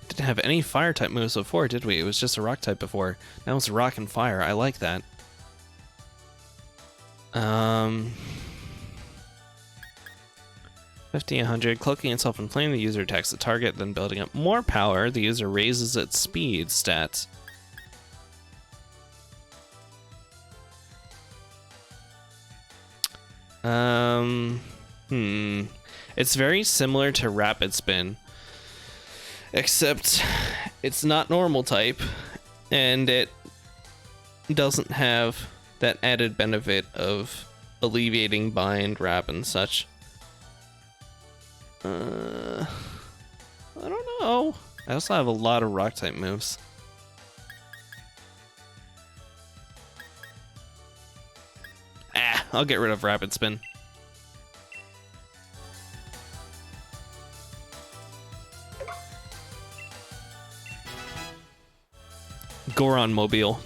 Didn't have any fire type moves before, did we? It was just a rock type before. Now it's rock and fire. I like that. 50, 100. Cloaking itself in flame, the user attacks the target, then building up more power, the user raises its speed stats. It's very similar to Rapid Spin, except it's not normal type, and it doesn't have that added benefit of alleviating bind, wrap, and such. I don't know. I also have a lot of rock type moves. I'll get rid of Rapid Spin. Goron Mobile.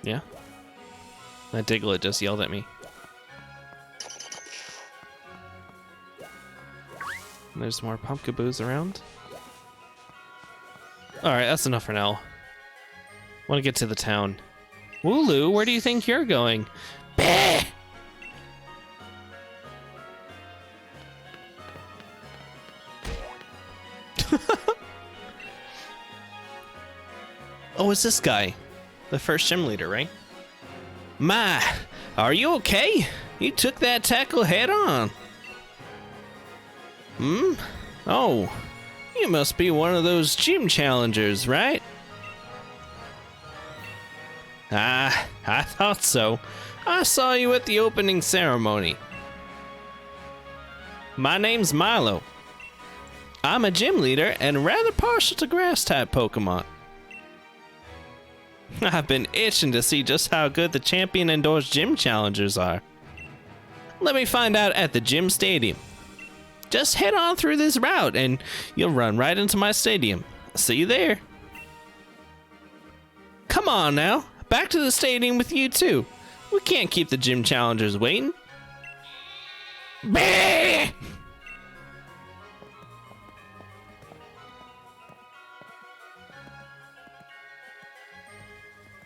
Yeah? That Diglett just yelled at me. And there's more Pumpkaboos around. Alright, that's enough for now. Want to get to the town. Wooloo, where do you think you're going? Bah! Oh, it's this guy. The first gym leader, right? My, are you okay? You took that tackle head on. Oh, you must be one of those gym challengers, right? Ah, I thought so. I saw you at the opening ceremony. My name's Milo. I'm a gym leader and rather partial to grass-type Pokemon. I've been itching to see just how good the champion-endorsed gym challengers are. Let me find out at the gym stadium. Just head on through this route and you'll run right into my stadium. See you there. Come on now, back to the stadium with you too. We can't keep the gym challengers waiting. Bah!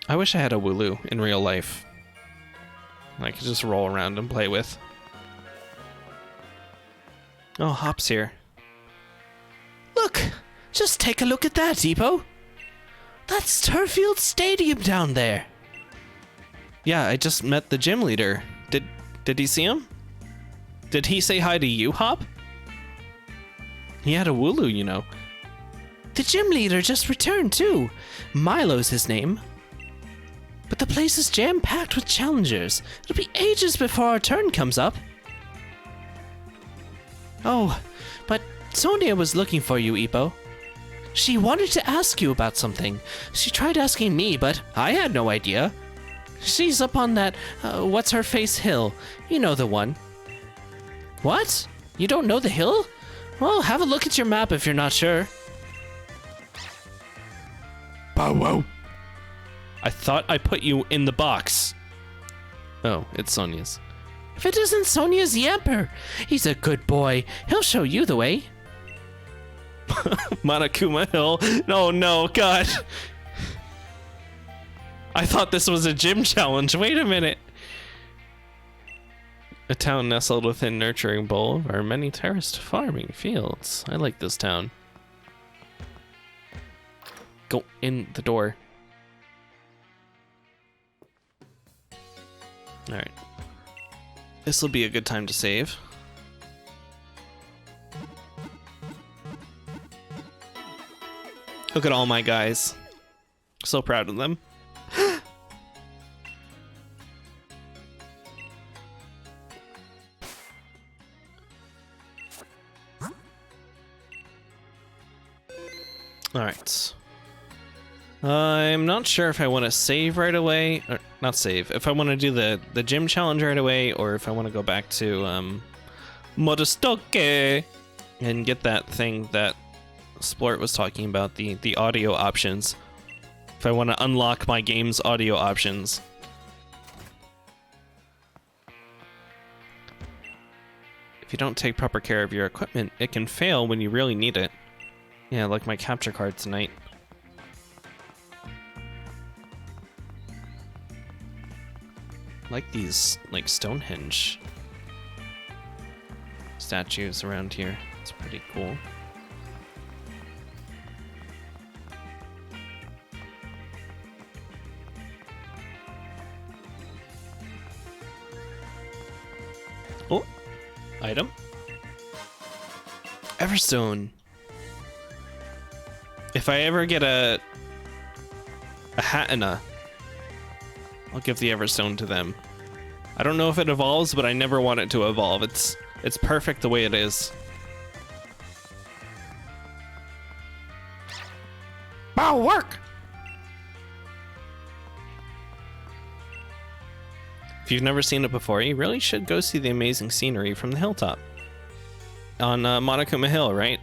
I wish I had a Wooloo in real life. I could just roll around and play with. Oh, Hop's here. Look! Just take a look at that, Epo! That's Turffield Stadium down there! Yeah, I just met the gym leader. Did he see him? Did he say hi to you, Hop? He had a Wooloo, you know. The gym leader just returned, too. Milo's his name. But the place is jam-packed with challengers. It'll be ages before our turn comes up. Oh, but Sonia was looking for you, Epo. She wanted to ask you about something. She tried asking me, but I had no idea. She's up on that, what's-her-face hill. You know the one. What? You don't know the hill? Well, have a look at your map if you're not sure. Bow wow. I thought I put you in the box. Oh, it's Sonia's. If it isn't Sonia's Yamper, he's a good boy. He'll show you the way. Monokuma Hill. No, no, God. I thought this was a gym challenge. Wait a minute. A town nestled within nurturing bowl are many terraced farming fields. I like this town. Go in the door. Alright. This will be a good time to save. Look at all my guys. So proud of them. Alright. I'm not sure if I want to save right away, or not save, if I want to do the gym challenge right away, or if I want to go back to Motostoke and get that thing that Splort was talking about, the audio options. If I want to unlock my game's audio options. If you don't take proper care of your equipment, it can fail when you really need it. Yeah, like my capture card tonight. Like these, like Stonehenge statues around here. It's pretty cool. Oh, item. Everstone. If I ever get a Hatenna, I'll give the Everstone to them. I don't know if it evolves, but I never want it to evolve. It's perfect the way it is. Bow work! If you've never seen it before, you really should go see the amazing scenery from the hilltop. On Monokuma Hill, right?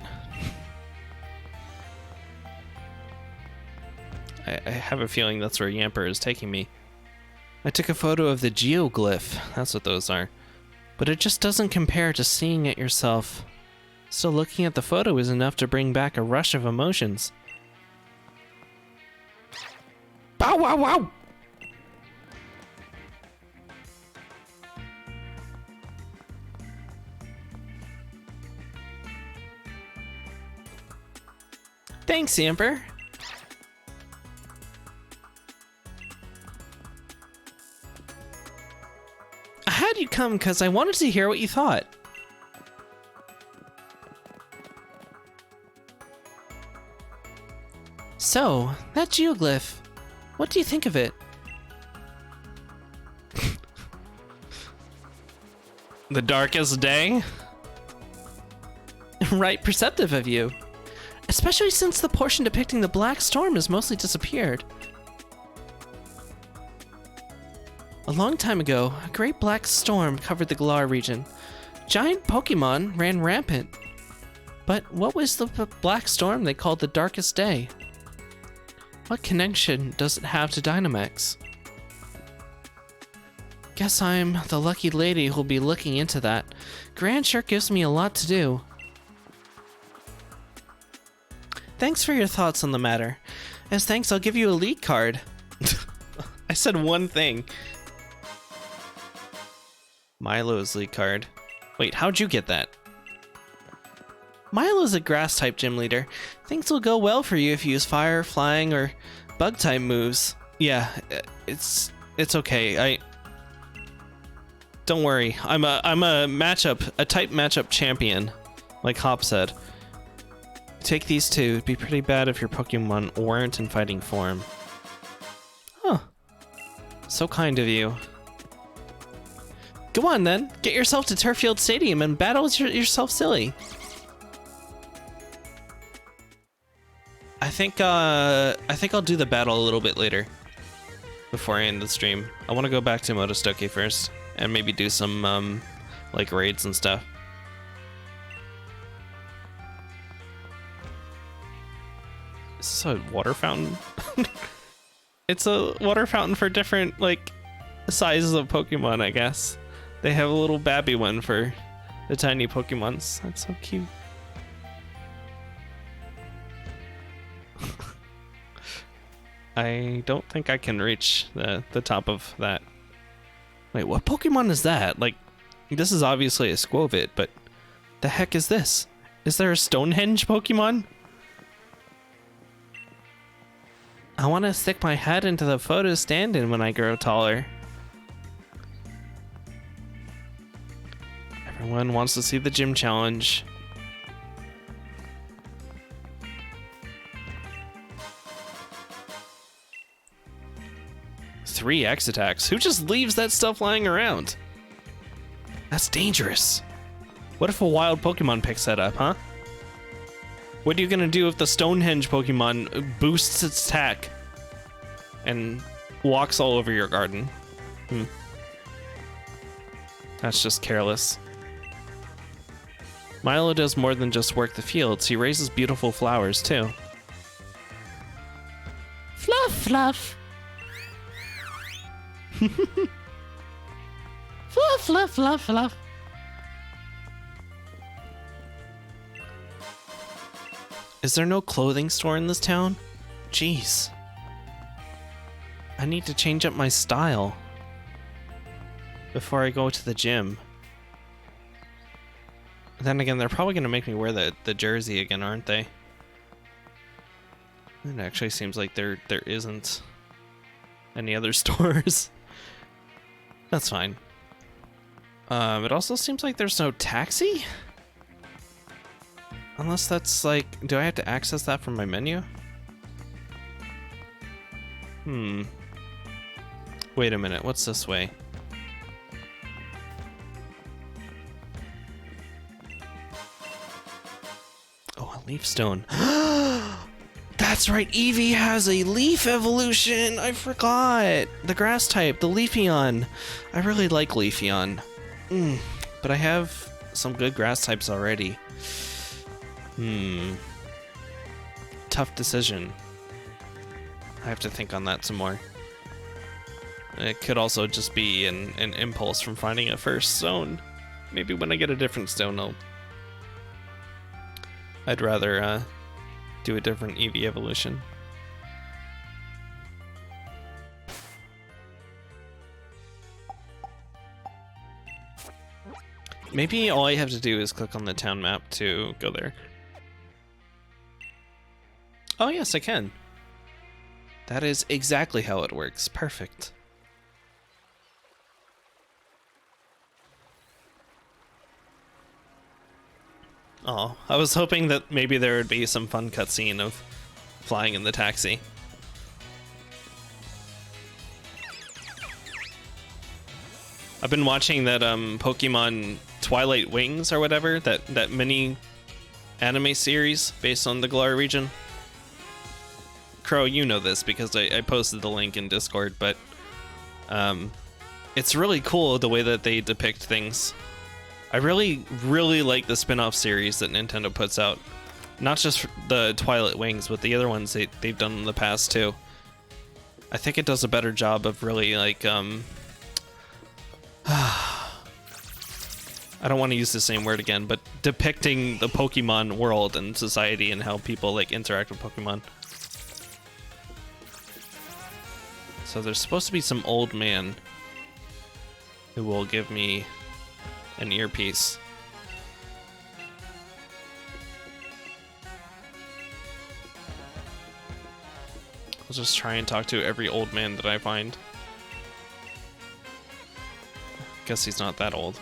I have a feeling that's where Yamper is taking me. I took a photo of the geoglyph, that's what those are. But it just doesn't compare to seeing it yourself. Still, looking at the photo is enough to bring back a rush of emotions. Bow wow wow! Thanks, Yamper. I had you come because I wanted to hear what you thought. So, that geoglyph, what do you think of it? The darkest day? Right perceptive of you. Especially since the portion depicting the Black Storm has mostly disappeared. A long time ago, a great black storm covered the Galar region. Giant Pokemon ran rampant. But what was the black storm they called the Darkest Day? What connection does it have to Dynamax? Guess I'm the lucky lady who'll be looking into that. Gran sure gives me a lot to do. Thanks for your thoughts on the matter. As thanks, I'll give you a lead card. I said one thing. Milo's lead card. Wait, how'd you get that? Milo's a grass-type gym leader. Things will go well for you if you use fire, flying, or bug-type moves. Yeah, it's okay. Don't worry. I'm a type matchup champion, like Hop said. Take these two. It'd be pretty bad if your Pokemon weren't in fighting form. Huh. So kind of you. Go on then. Get yourself to Turffield Stadium and battle yourself silly. I think I'll do the battle a little bit later. Before I end the stream. I want to go back to Motostoke first. And maybe do some, like, raids and stuff. Is this a water fountain? It's a water fountain for different, like, sizes of Pokemon, I guess. They have a little babby one for the tiny Pokemons. That's so cute. I don't think I can reach the top of that. Wait, what Pokemon is that? Like, this is obviously a Squovit, but the heck is this? Is there a Stonehenge Pokemon? I want to stick my head into the photo stand-in when I grow taller. Everyone wants to see the gym challenge. Three X attacks. Who just leaves that stuff lying around? That's dangerous. What if a wild Pokemon picks that up, huh? What are you gonna do if the Stonehenge Pokemon boosts its attack and walks all over your garden? That's just careless. Milo does more than just work the fields. He raises beautiful flowers, too. Fluff, fluff. Fluff, fluff, fluff, fluff. Is there no clothing store in this town? Jeez. I need to change up my style before I go to the gym. Then again, they're probably going to make me wear the jersey again, aren't they? It actually seems like there isn't any other stores. That's fine. It also seems like there's no taxi? Unless that's like, do I have to access that from my menu? Wait a minute, what's this way? Oh, a leaf stone. That's right, Eevee has a leaf evolution. I forgot. The grass type, the Leafeon. I really like Leafeon. But I have some good grass types already. Tough decision. I have to think on that some more. It could also just be an impulse from finding a first zone. Maybe when I get a different stone, I'd rather do a different Eevee evolution. Maybe all I have to do is click on the town map to go there. Oh yes, I can. That is exactly how it works. Perfect. Oh, I was hoping that maybe there would be some fun cutscene of flying in the taxi. I've been watching that Pokemon Twilight Wings or whatever, that mini anime series based on the Galar region. Crow, you know this because I posted the link in Discord, but it's really cool the way that they depict things. I really, really like the spin-off series that Nintendo puts out. Not just the Twilight Wings, but the other ones they've done in the past too. I think it does a better job of really like I don't want to use the same word again, but depicting the Pokemon world and society and how people like interact with Pokemon. So there's supposed to be some old man who will give me an earpiece. I'll just try and talk to every old man that I find. Guess he's not that old.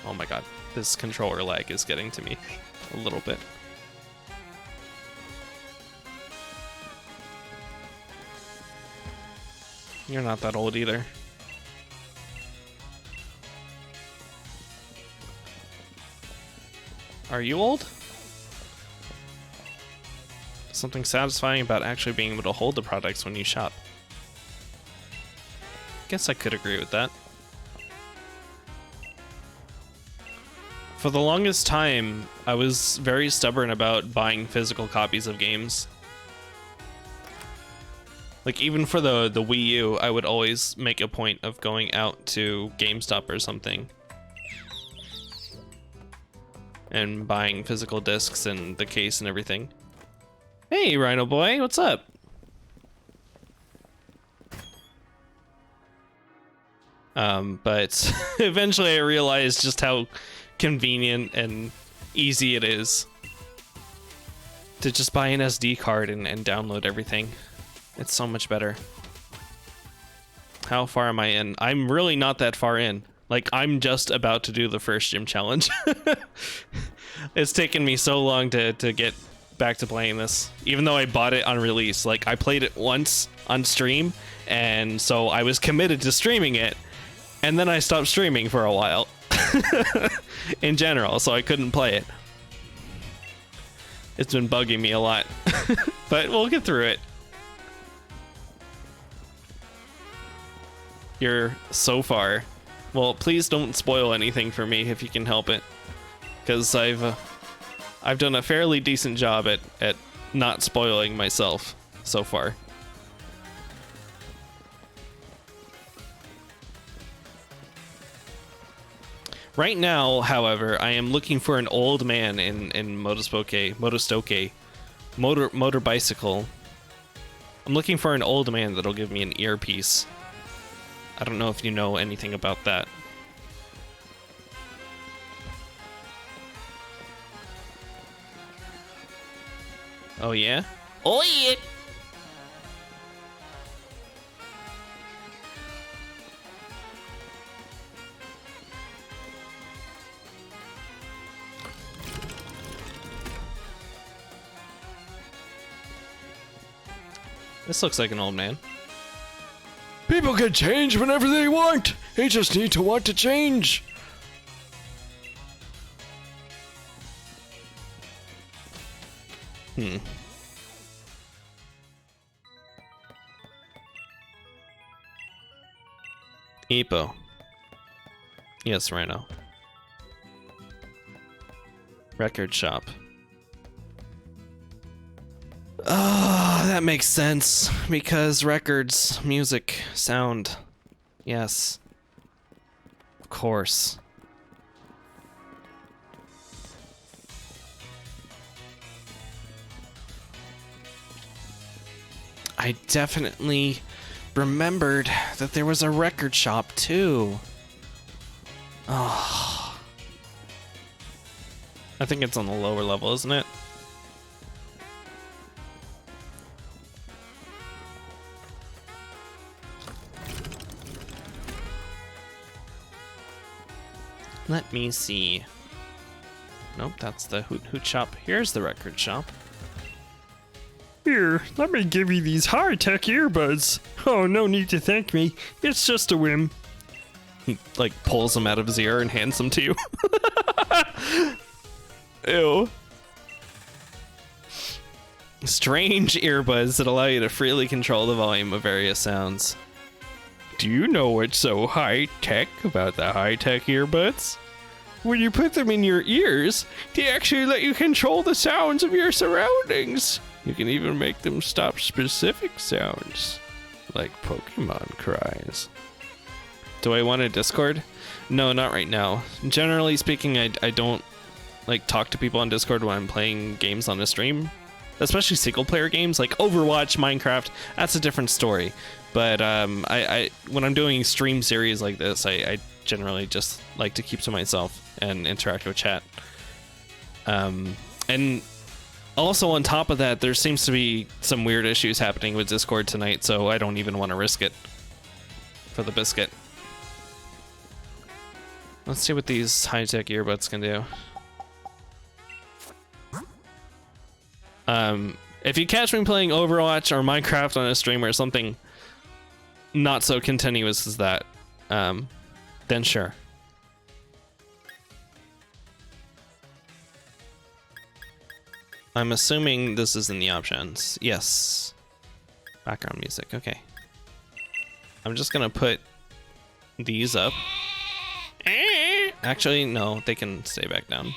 Oh my god, this controller lag is getting to me a little bit. You're not that old either. Are you old? Something satisfying about actually being able to hold the products when you shop. Guess I could agree with that. For the longest time, I was very stubborn about buying physical copies of games. Like even for the Wii U, I would always make a point of going out to GameStop or something and buying physical discs and the case and everything. Hey, Rhino Boy, what's up? But eventually I realized just how convenient and easy it is to just buy an SD card and download everything. It's so much better. How far am I in? I'm really not that far in. Like, I'm just about to do the first gym challenge. It's taken me so long to get back to playing this, even though I bought it on release. Like, I played it once on stream, and so I was committed to streaming it, and then I stopped streaming for a while in general, so I couldn't play it. It's been bugging me a lot, but we'll get through it. You're so far. Well, please don't spoil anything for me if you can help it, because I've done a fairly decent job at not spoiling myself so far. Right now, however, I am looking for an old man in Motostoke, motor bicycle. I'm looking for an old man that'll give me an earpiece. I don't know if you know anything about that. Oh yeah? Oh yeah. This looks like an old man. People can change whenever they want. They just need to want to change. Epo. Yes, Rhino. Record shop. Oh, that makes sense. Because records, music, sound. Yes. Of course. I definitely remembered that there was a record shop too. Oh. I think it's on the lower level, isn't it? Let me see. Nope, that's the Hoot Hoot shop. Here's the record shop. Here, let me give you these high-tech earbuds. Oh, no need to thank me. It's just a whim. He, like, pulls them out of his ear and hands them to you. Ew. Strange earbuds that allow you to freely control the volume of various sounds. Do you know what's so high-tech about the high-tech earbuds? When you put them in your ears, they actually let you control the sounds of your surroundings. You can even make them stop specific sounds, like Pokemon cries. Do I want a Discord? No, not right now. Generally speaking, I don't like talk to people on Discord when I'm playing games on a stream. Especially single player games like Overwatch, Minecraft, that's a different story. But I when I'm doing stream series like this, I generally just like to keep to myself and interact with chat. And also on top of that, there seems to be some weird issues happening with Discord tonight, so I don't even want to risk it for the biscuit. Let's see what these high-tech earbuds can do. If you catch me playing Overwatch or Minecraft on a stream or something not so continuous as that, then sure. I'm assuming this is in the options. Yes. Background music, okay. I'm just gonna put these up. Actually, no, they can stay back down.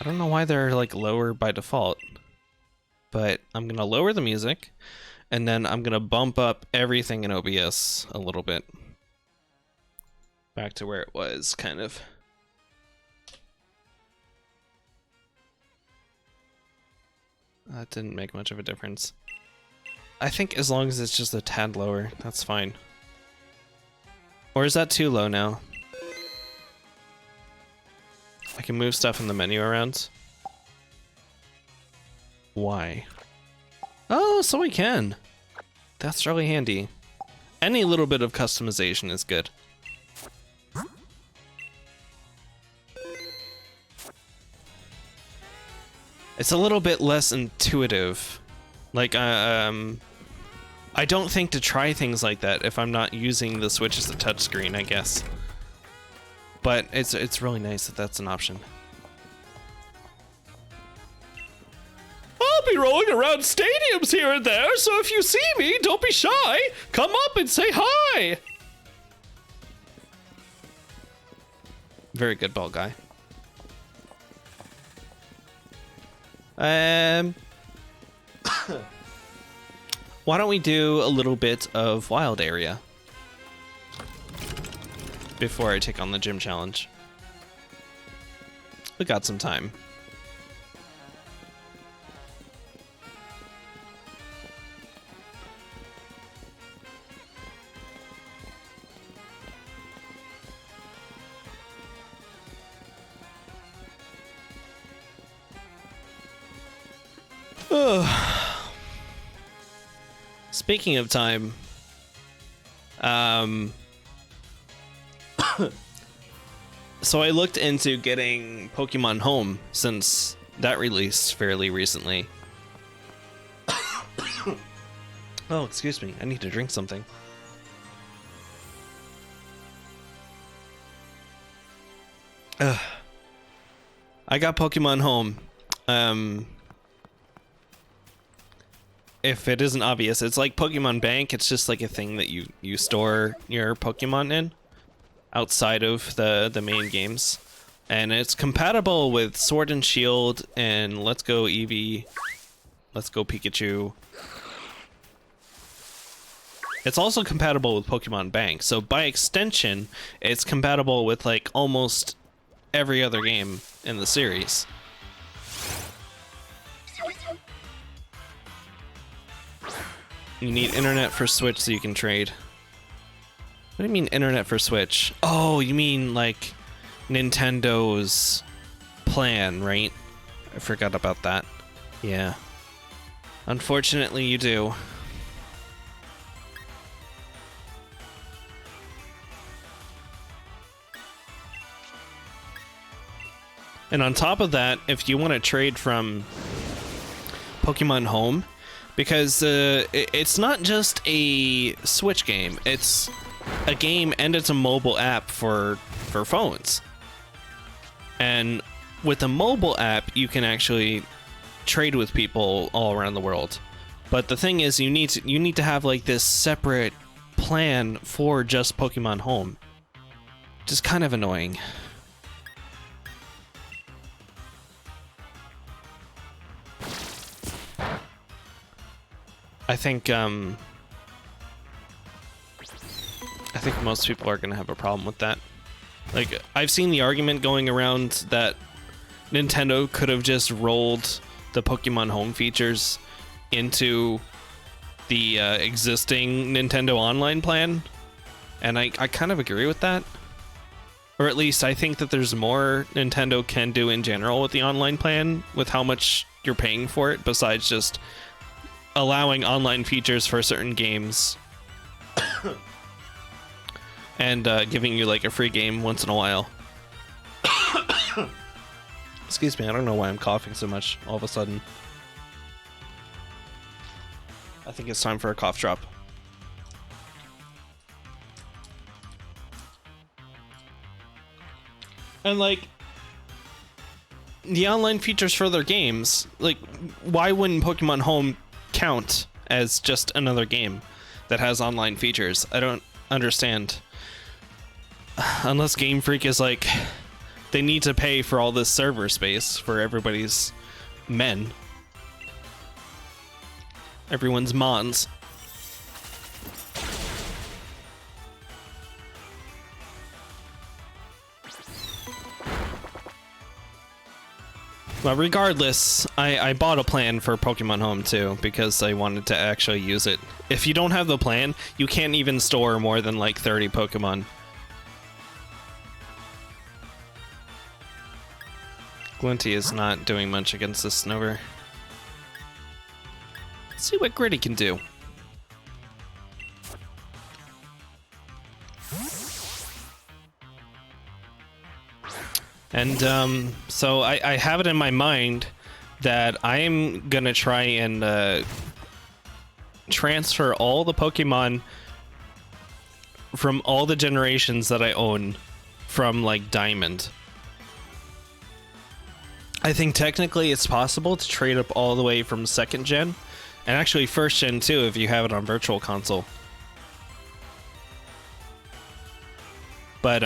I don't know why they're like lower by default. But I'm gonna lower the music, And then I'm gonna bump up everything in OBS a little bit. Back to where it was, kind of. That didn't make much of a difference. I think as long as it's just a tad lower, that's fine. Or is that too low now? I can move stuff in the menu around. Why? Oh, so I can. That's really handy. Any little bit of customization is good. It's a little bit less intuitive. Like, I don't think to try things like that if I'm not using the Switch as a touchscreen, I guess. But it's really nice that that's an option. I'll be rolling around stadiums here and there, so if you see me, don't be shy. Come up and say hi. Very good ball guy. Why don't we do a little bit of wild area before I take on the gym challenge? We got some time. Speaking of time, so I looked into getting Pokemon Home since that released fairly recently. Oh, excuse me. I need to drink something. I got Pokemon Home. If it isn't obvious, it's like Pokemon Bank. It's just like a thing that you store your Pokemon in outside of the main games. And it's compatible with Sword and Shield and Let's Go Eevee, Let's Go Pikachu. It's also compatible with Pokemon Bank. So by extension, it's compatible with like almost every other game in the series. You need internet for Switch so you can trade. What do you mean internet for Switch? Oh, you mean like Nintendo's plan, right? I forgot about that. Yeah. Unfortunately, you do. And on top of that, if you want to trade from Pokemon Home, because it's not just a Switch game, it's a game and it's a mobile app for phones. And with a mobile app, you can actually trade with people all around the world. But the thing is, you need to have like this separate plan for just Pokemon Home, which is kind of annoying. I think most people are gonna have a problem with that. Like, I've seen the argument going around that Nintendo could have just rolled the Pokemon Home features into the existing Nintendo Online plan, and I kind of agree with that. Or at least I think that there's more Nintendo can do in general with the online plan, with how much you're paying for it, besides just allowing online features for certain games and giving you like a free game once in a while. Excuse me, I don't know why I'm coughing so much all of a sudden. I think it's time for a cough drop. And like, the online features for their games, like, why wouldn't Pokemon Home count as just another game that has online features? I don't understand. Unless Game Freak is like, they need to pay for all this server space for everybody's everyone's mons. But regardless, I bought a plan for Pokemon Home too because I wanted to actually use it. If you don't have the plan, you can't even store more than like 30 Pokemon. Glinty is not doing much against this Snover. Let's see what Gritty can do. And so I have it in my mind that I am gonna try and transfer all the Pokemon from all the generations that I own from like Diamond. I think technically it's possible to trade up all the way from 2nd gen, and actually 1st gen too if you have it on Virtual Console. But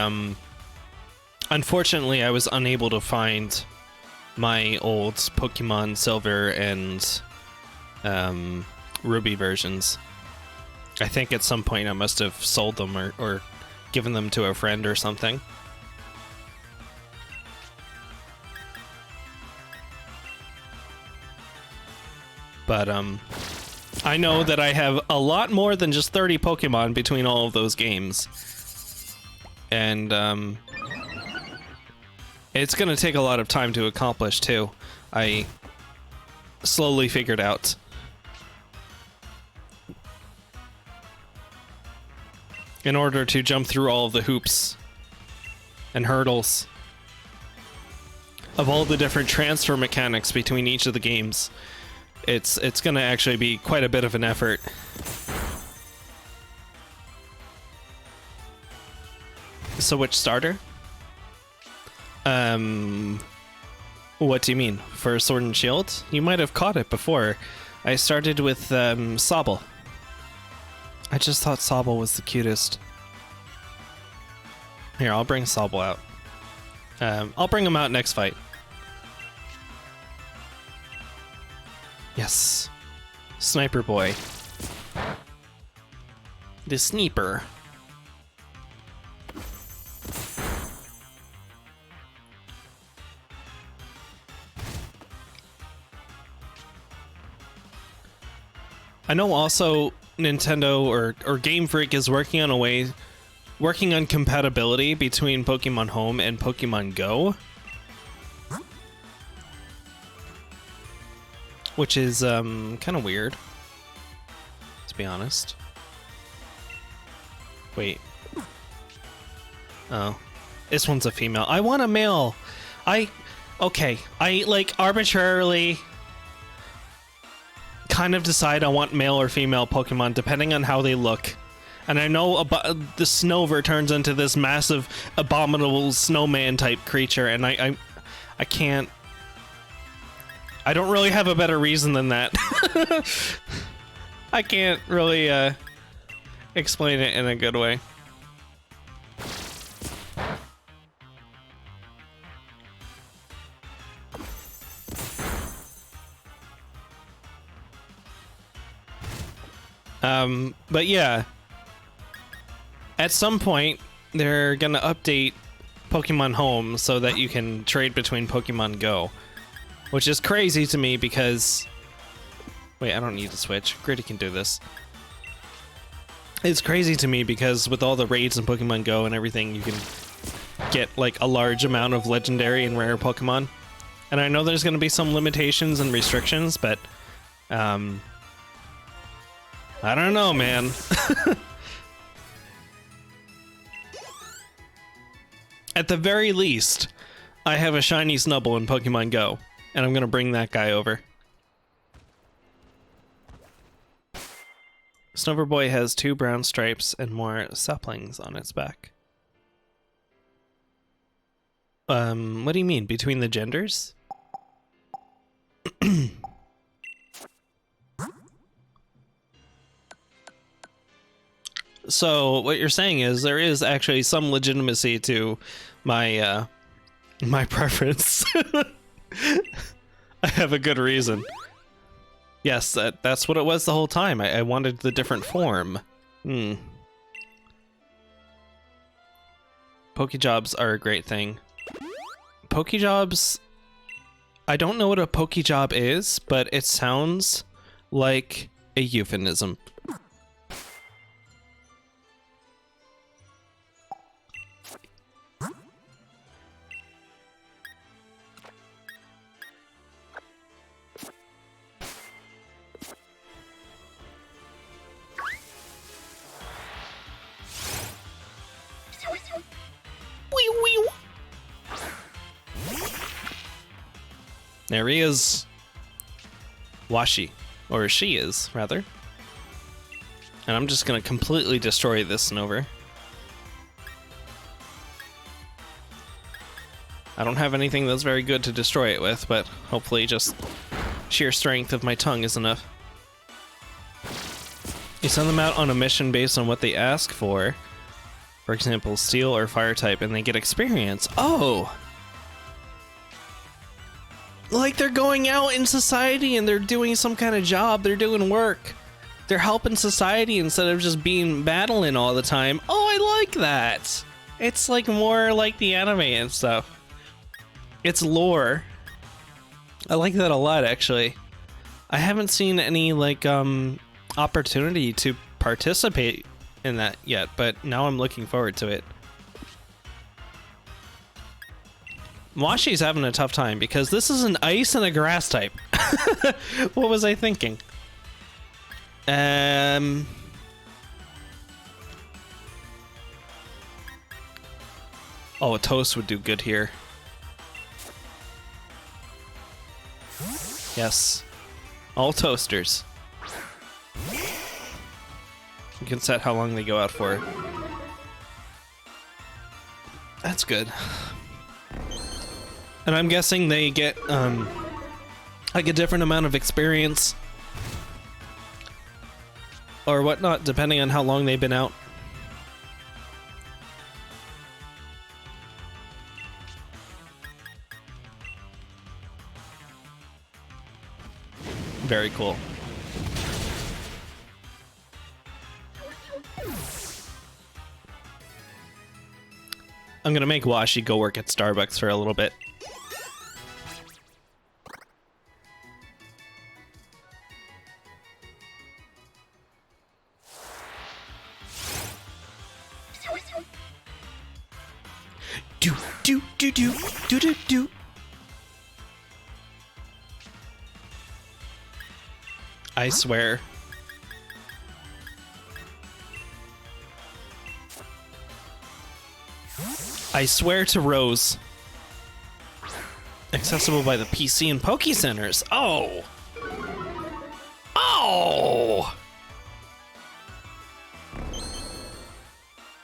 unfortunately, I was unable to find my old Pokemon Silver and Ruby versions. I think at some point I must have sold them or given them to a friend or something. But I know that I have a lot more than just 30 Pokemon between all of those games. And it's going to take a lot of time to accomplish, too. I slowly figured out. In order to jump through all of the hoops and hurdles of all the different transfer mechanics between each of the games, it's going to actually be quite a bit of an effort. So which starter? What do you mean? For Sword and Shield? You might have caught it before. I started with Sobble. I just thought Sobble was the cutest. Here, I'll bring Sobble out. I'll bring him out next fight. Yes. Sniper Boy. The Sniper. I know also Nintendo or Game Freak is working on compatibility between Pokemon Home and Pokemon Go, which is kind of weird, to be honest. Wait. Oh, this one's a female. I want a male. Okay. I like arbitrarily kind of decide I want male or female Pokemon depending on how they look. And I know the Snover turns into this massive, abominable snowman type creature, and I can't. I don't really have a better reason than that. I can't really explain it in a good way. But yeah, at some point they're gonna update Pokemon Home so that you can trade between Pokemon Go, which is crazy to me because, wait, I don't need to switch. Gritty can do this. It's crazy to me because with all the raids in Pokemon Go and everything, you can get like a large amount of legendary and rare Pokemon. And I know there's gonna be some limitations and restrictions, but I don't know, man. At the very least, I have a shiny Snubbull in Pokemon Go, and I'm gonna bring that guy over. Snover Boy has 2 brown stripes and more saplings on its back. What do you mean? Between the genders? So what you're saying is there is actually some legitimacy to my my preference. I have a good reason. Yes, that's what it was the whole time. I wanted the different form. Pokejobs are a great thing. Pokejobs I don't know what a Pokejob is, but it sounds like a euphemism. There he is. Washi. Or she is, rather. And I'm just gonna completely destroy this Snover. I don't have anything that's very good to destroy it with, but hopefully just sheer strength of my tongue is enough. You send them out on a mission based on what they ask for. For example, steel or fire type, and they get experience. Oh! Like they're going out in society and they're doing some kind of job, they're doing work. They're helping society instead of just being battling all the time. Oh, I like that! It's like more like the anime and stuff. It's lore. I like that a lot, actually. I haven't seen any, like, opportunity to participate in that yet, but now I'm looking forward to it. Washi's having a tough time because this is an ice and a grass type. What was I thinking? Oh, a toast would do good here. Yes. All toasters. You can set how long they go out for. That's good. And I'm guessing they get, like a different amount of experience or whatnot, depending on how long they've been out. Very cool. I'm gonna make Washi go work at Starbucks for a little bit. Do. I swear. I swear to Rose. Accessible by the PC and Poke Centers. Oh! Oh!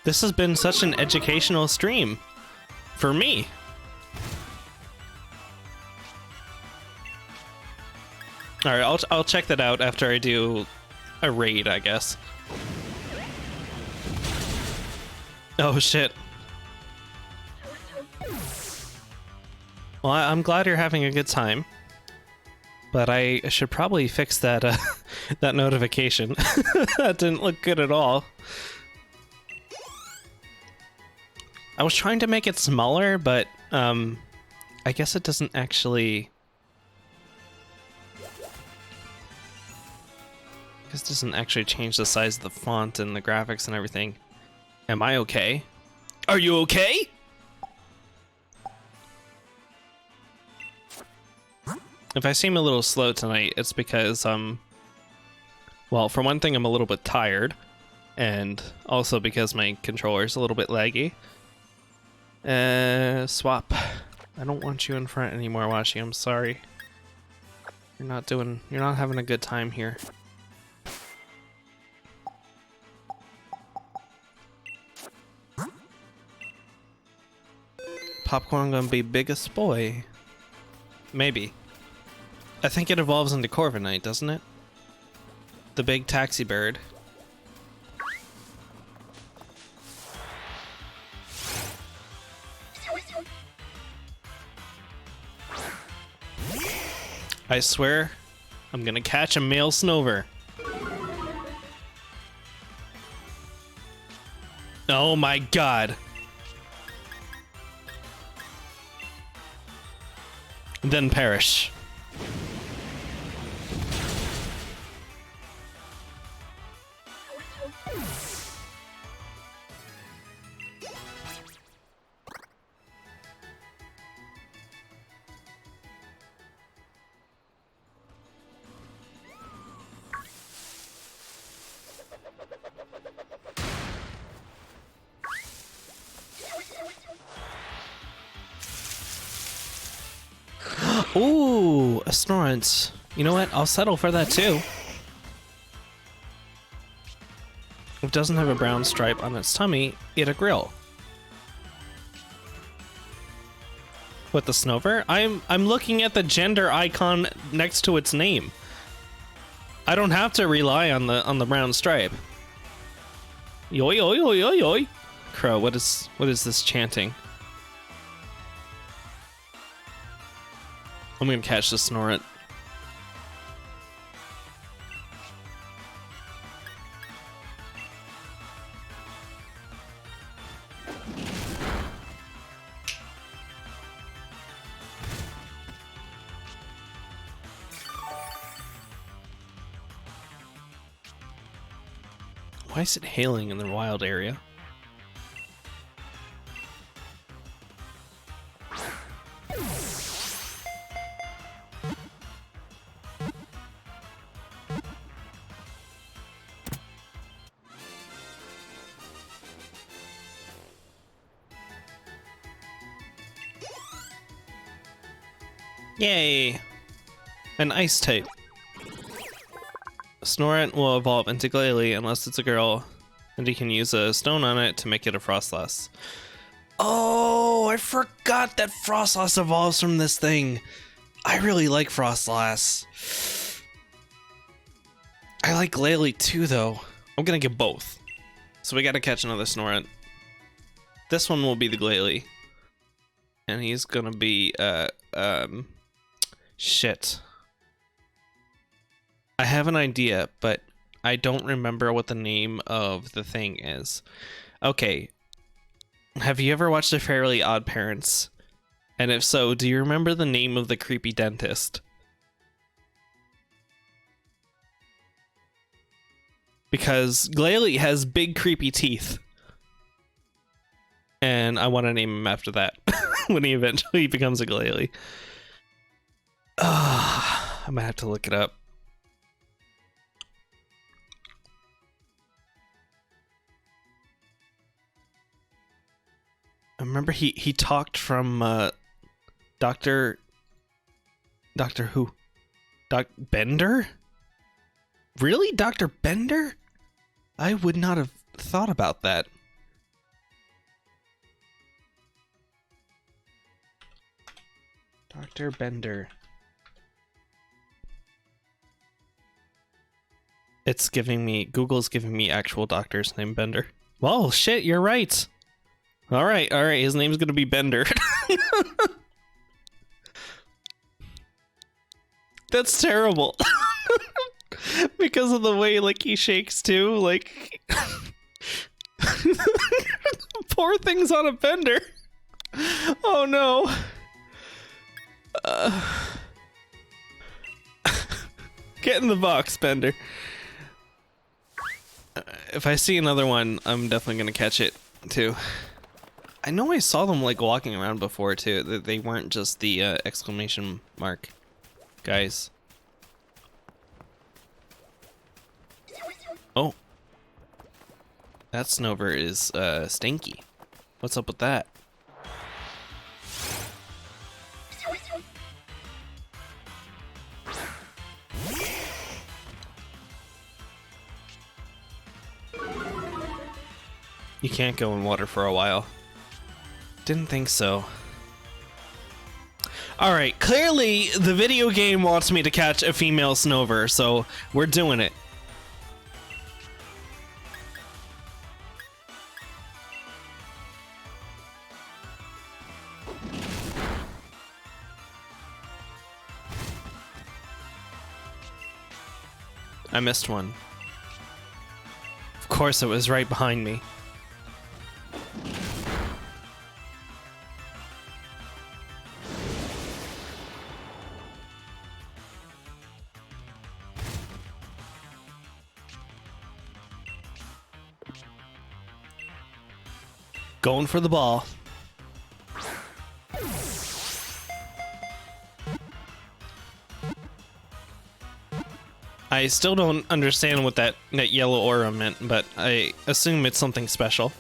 This has been such an educational stream. For me. Alright, I'll check that out after I do a raid, I guess. Oh shit. Well, I'm glad you're having a good time. But I should probably fix that that notification. That didn't look good at all. I was trying to make it smaller, but I guess it doesn't actually... This doesn't actually change the size of the font and the graphics and everything. Am I okay? Are you okay? If I seem a little slow tonight, it's because, well, for one thing, I'm a little bit tired. And also because my controller's a little bit laggy. Swap. I don't want you in front anymore, Washi. I'm sorry. You're not having a good time here. Popcorn gonna be biggest boy. Maybe. I think it evolves into Corviknight, doesn't it? The big taxi bird. I swear, I'm gonna catch a male Snover. Oh my god. then perish. Ooh, a Snorant. You know what? I'll settle for that too. It doesn't have a brown stripe on its tummy, it a grill. What, the Snover? I'm looking at the gender icon next to its name. I don't have to rely on the brown stripe. Yoy yoy yoy yoy yoy. Crow, what is this chanting? I'm gonna catch the Snorant. Why is it hailing in the wild area? Yay! An ice type. Snorant will evolve into Glalie unless it's a girl, and you can use a stone on it to make it a Frostlass. Oh, I forgot that Frostlass evolves from this thing. I really like Frostlass. I like Glalie too, though. I'm gonna get both. So we gotta catch another Snorant. This one will be the Glalie. And he's gonna be, shit. I have an idea, but I don't remember what the name of the thing is. Okay. Have you ever watched The Fairly Odd Parents? And if so, do you remember the name of the creepy dentist? Because Glalie has big creepy teeth. And I want to name him after that when he eventually becomes a Glalie. I might have to look it up. I remember he talked from Doctor who? Doc Bender? Really? Dr. Bender? I would not have thought about that. Dr. Bender. It's giving me, Google's giving me actual doctors named Bender. Well, shit, you're right. All right, his name's gonna be Bender. That's terrible. Because of the way, like, he shakes too, like... Poor thing's on a bender. Oh no. Get in the box, Bender. If I see another one, I'm definitely gonna catch it too. I know I saw them like walking around before too. They weren't just the exclamation mark guys. Oh, that Snover is stinky. What's up with that? You can't go in water for a while. Didn't think so. Alright, clearly the video game wants me to catch a female Snover, so we're doing it. I missed one. Of course it was right behind me. Going for the ball. I still don't understand what that yellow aura meant, but I assume it's something special.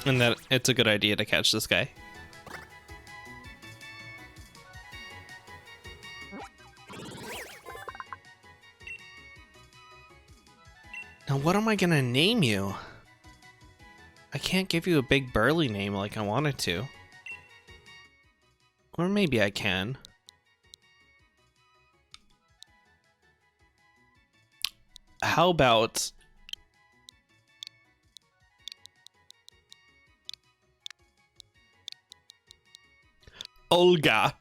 And that it's a good idea to catch this guy. Now, what am I gonna name you? I can't give you a big burly name like I wanted to. Or maybe I can. How about... Olga.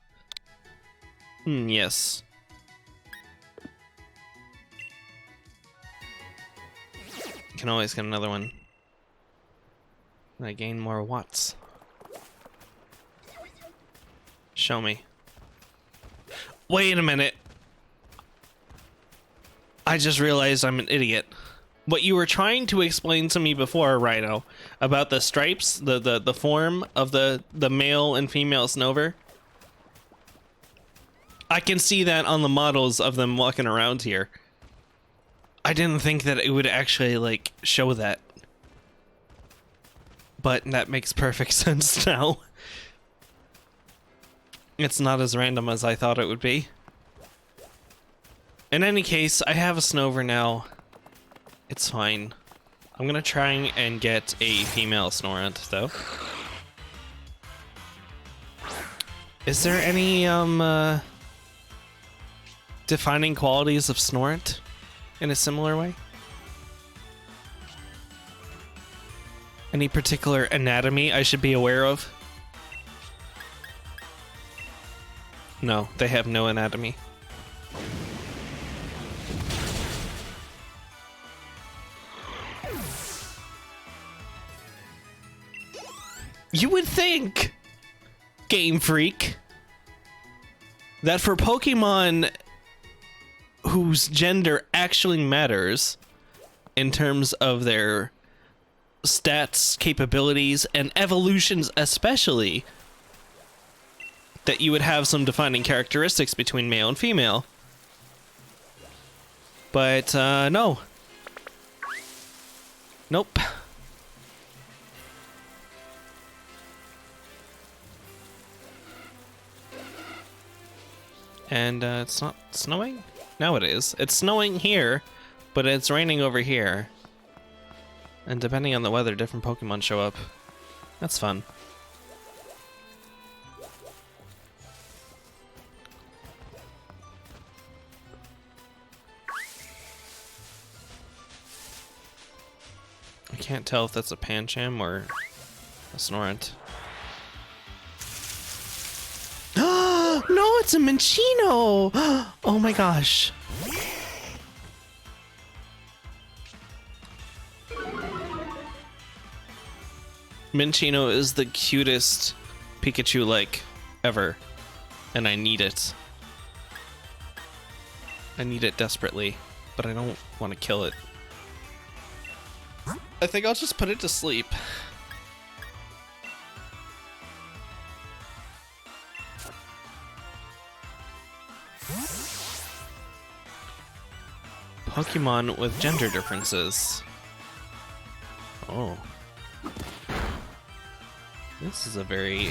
Yes. Can always get another one. And I gain more watts. Show me. Wait a minute. I just realized I'm an idiot. What you were trying to explain to me before, Rhino, about the stripes, the form of the male and female Snover, I can see that on the models of them walking around here. I didn't think that it would actually, like, show that. But that makes perfect sense now. It's not as random as I thought it would be. In any case, I have a Snover now. It's fine. I'm gonna try and get a female Snorunt, though. Is there any, defining qualities of Snorunt in a similar way? Any particular anatomy I should be aware of? No, they have no anatomy. You would think, Game Freak, that for Pokemon whose gender actually matters in terms of their stats, capabilities, and evolutions especially, that you would have some defining characteristics between male and female. But, no. Nope. And, it's not snowing? Now it is. It's snowing here, but it's raining over here. And depending on the weather, different Pokemon show up. That's fun. I can't tell if that's a Pancham or a Snorunt. No, it's a Minccino! Oh my gosh. Minccino is the cutest Pikachu-like ever, and I need it. I need it desperately, but I don't want to kill it. I think I'll just put it to sleep. Pokemon with gender differences. Oh. This is a very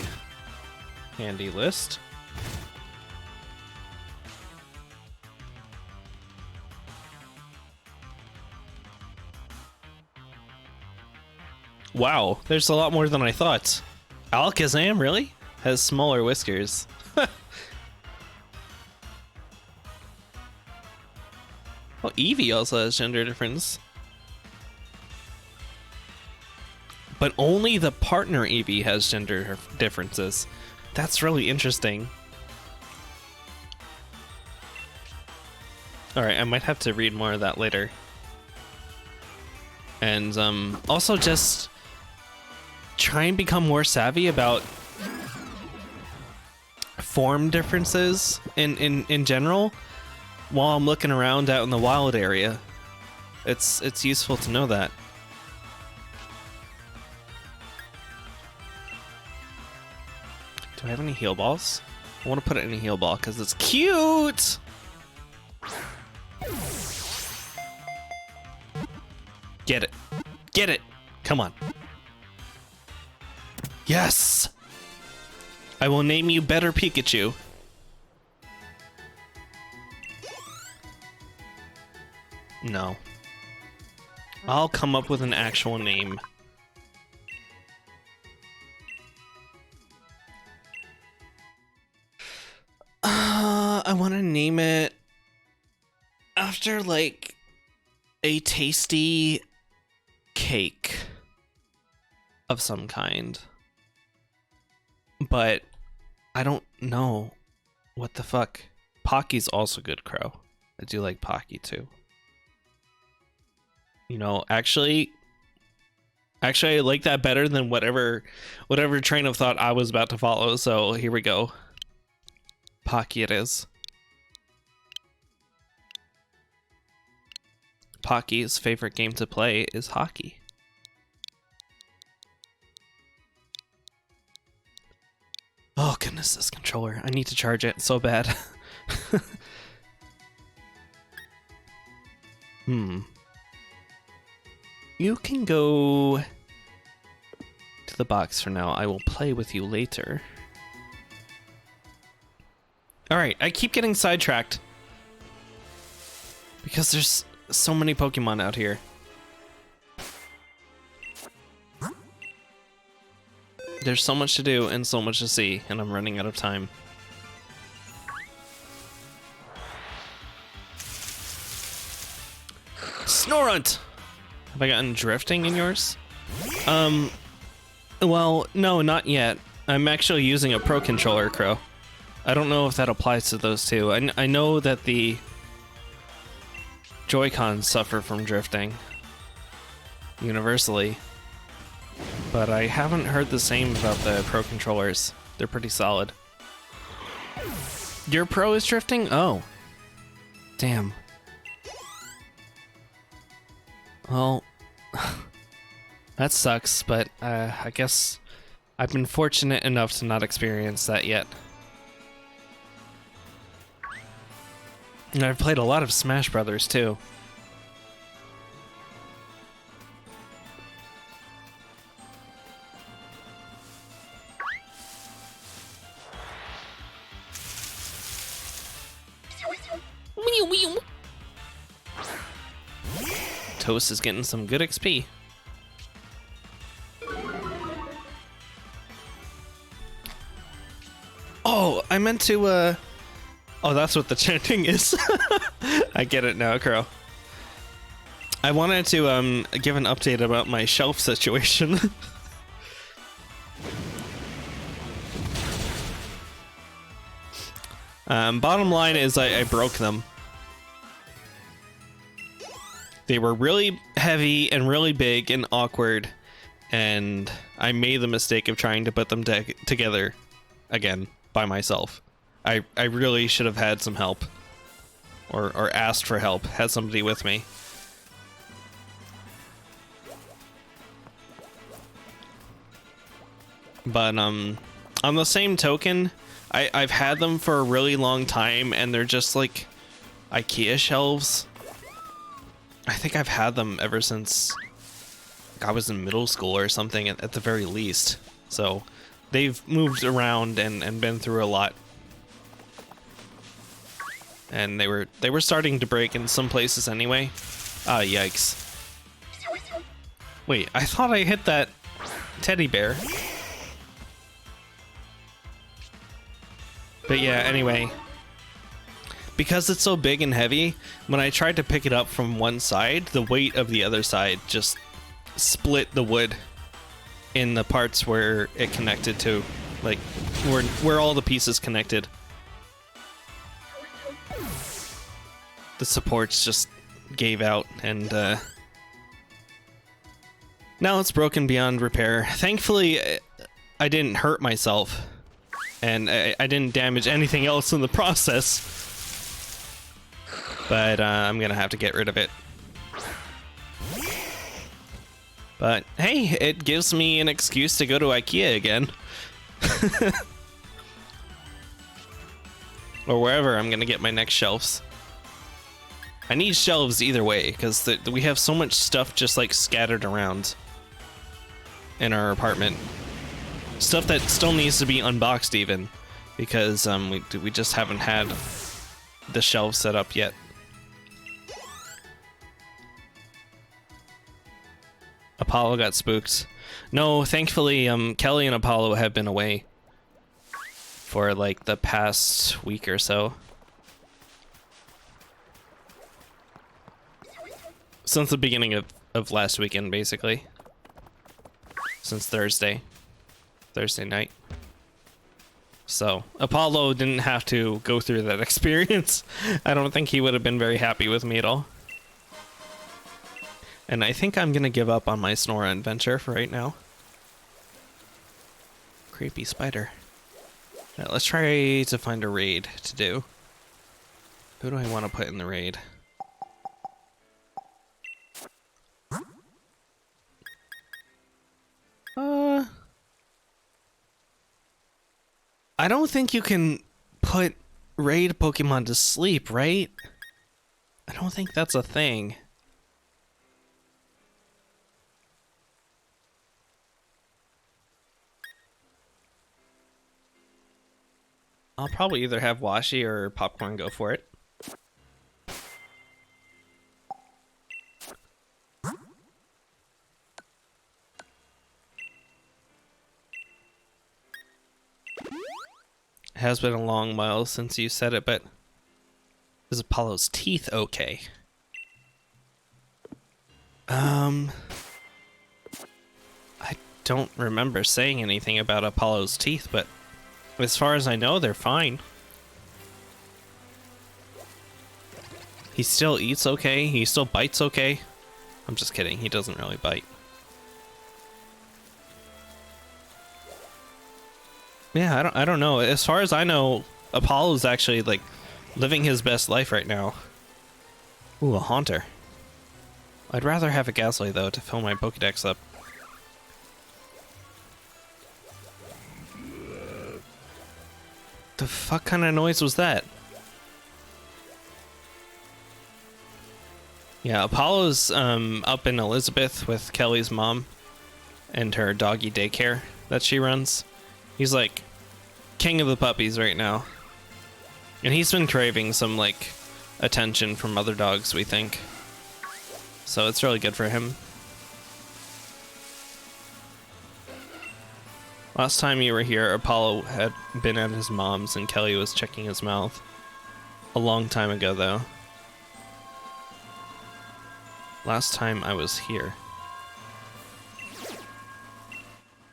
handy list. Wow, there's a lot more than I thought. Alakazam, really? Has smaller whiskers. Oh, Eevee also has gender difference. But only the partner Eevee has gender differences. That's really interesting. Alright, I might have to read more of that later. And also just try and become more savvy about form differences in general while I'm looking around out in the wild area. It's useful to know that. Do I have any heal balls? I want to put it in a heal ball because it's cute. Get it. Get it. Come on. Yes. I will name you Better Pikachu. No. I'll come up with an actual name. I want to name it after like a tasty cake of some kind. But I don't know what the fuck. Pocky's also good, Crow. I do like Pocky too. You know, actually I like that better than whatever train of thought I was about to follow. So here we go. Pocky it is. Pocky's favorite game to play is hockey. Oh goodness, this controller. I need to charge it so bad. You can go to the box for now. I will play with you later. Alright, I keep getting sidetracked. Because there's so many Pokemon out here. There's so much to do and so much to see, and I'm running out of time. Snorunt! Have I gotten drifting in yours? Well, no, not yet. I'm actually using a Pro Controller, Crow. I don't know if that applies to those two. I know that the Joy-Cons suffer from drifting universally, but I haven't heard the same about the Pro Controllers. They're pretty solid. Your Pro is drifting? Oh. Damn. Well, that sucks, but I guess I've been fortunate enough to not experience that yet. And I've played a lot of Smash Brothers too. Toast is getting some good XP. Oh, I meant to, oh, that's what the chanting is. I get it now, Crow. I wanted to, give an update about my shelf situation. Bottom line is I broke them. They were really heavy and really big and awkward, and I made the mistake of trying to put them together again by myself. I really should have had some help, or asked for help, had somebody with me. But on the same token, I've had them for a really long time, and they're just like IKEA shelves. I think I've had them ever since I was in middle school or something at the very least. So they've moved around and been through a lot. And they were starting to break in some places anyway. Ah, yikes. Wait, I thought I hit that teddy bear. But yeah, anyway. Because it's so big and heavy, when I tried to pick it up from one side, the weight of the other side just split the wood in the parts where it connected to, like, where all the pieces connected. The supports just gave out, and now it's broken beyond repair. Thankfully, I didn't hurt myself, and I didn't damage anything else in the process. But I'm gonna have to get rid of it. But hey, it gives me an excuse to go to IKEA again. or wherever I'm gonna get my next shelves. I need shelves either way because we have so much stuff just like scattered around in our apartment. Stuff that still needs to be unboxed even because we just haven't had the shelves set up yet. Apollo got spooked. No, thankfully, Kelly and Apollo have been away for like the past week or so. Since the beginning of last weekend, basically. Since Thursday night. So, Apollo didn't have to go through that experience. I don't think he would have been very happy with me at all. And I think I'm gonna give up on my Snora adventure for right now. Creepy spider. Alright, let's try to find a raid to do. Who do I want to put in the raid? I don't think you can put raid Pokemon to sleep, right? I don't think that's a thing. I'll probably either have Washi or Popcorn go for it. It has been a long while since you said it, but is Apollo's teeth okay? I don't remember saying anything about Apollo's teeth, but as far as I know, they're fine. He still eats okay. He still bites okay. I'm just kidding. He doesn't really bite. Yeah, I don't know. As far as I know, Apollo's actually like living his best life right now. Ooh, a Haunter. I'd rather have a Ghastly though to fill my Pokedex up. The fuck kind of noise was that? Yeah, Apollo's up in Elizabeth with Kelly's mom and her doggy daycare that she runs. He's like king of the puppies right now. And he's been craving some like attention from other dogs, we think. So it's really good for him. Last time you were here, Apollo had been at his mom's and Kelly was checking his mouth. A long time ago, though. Last time I was here.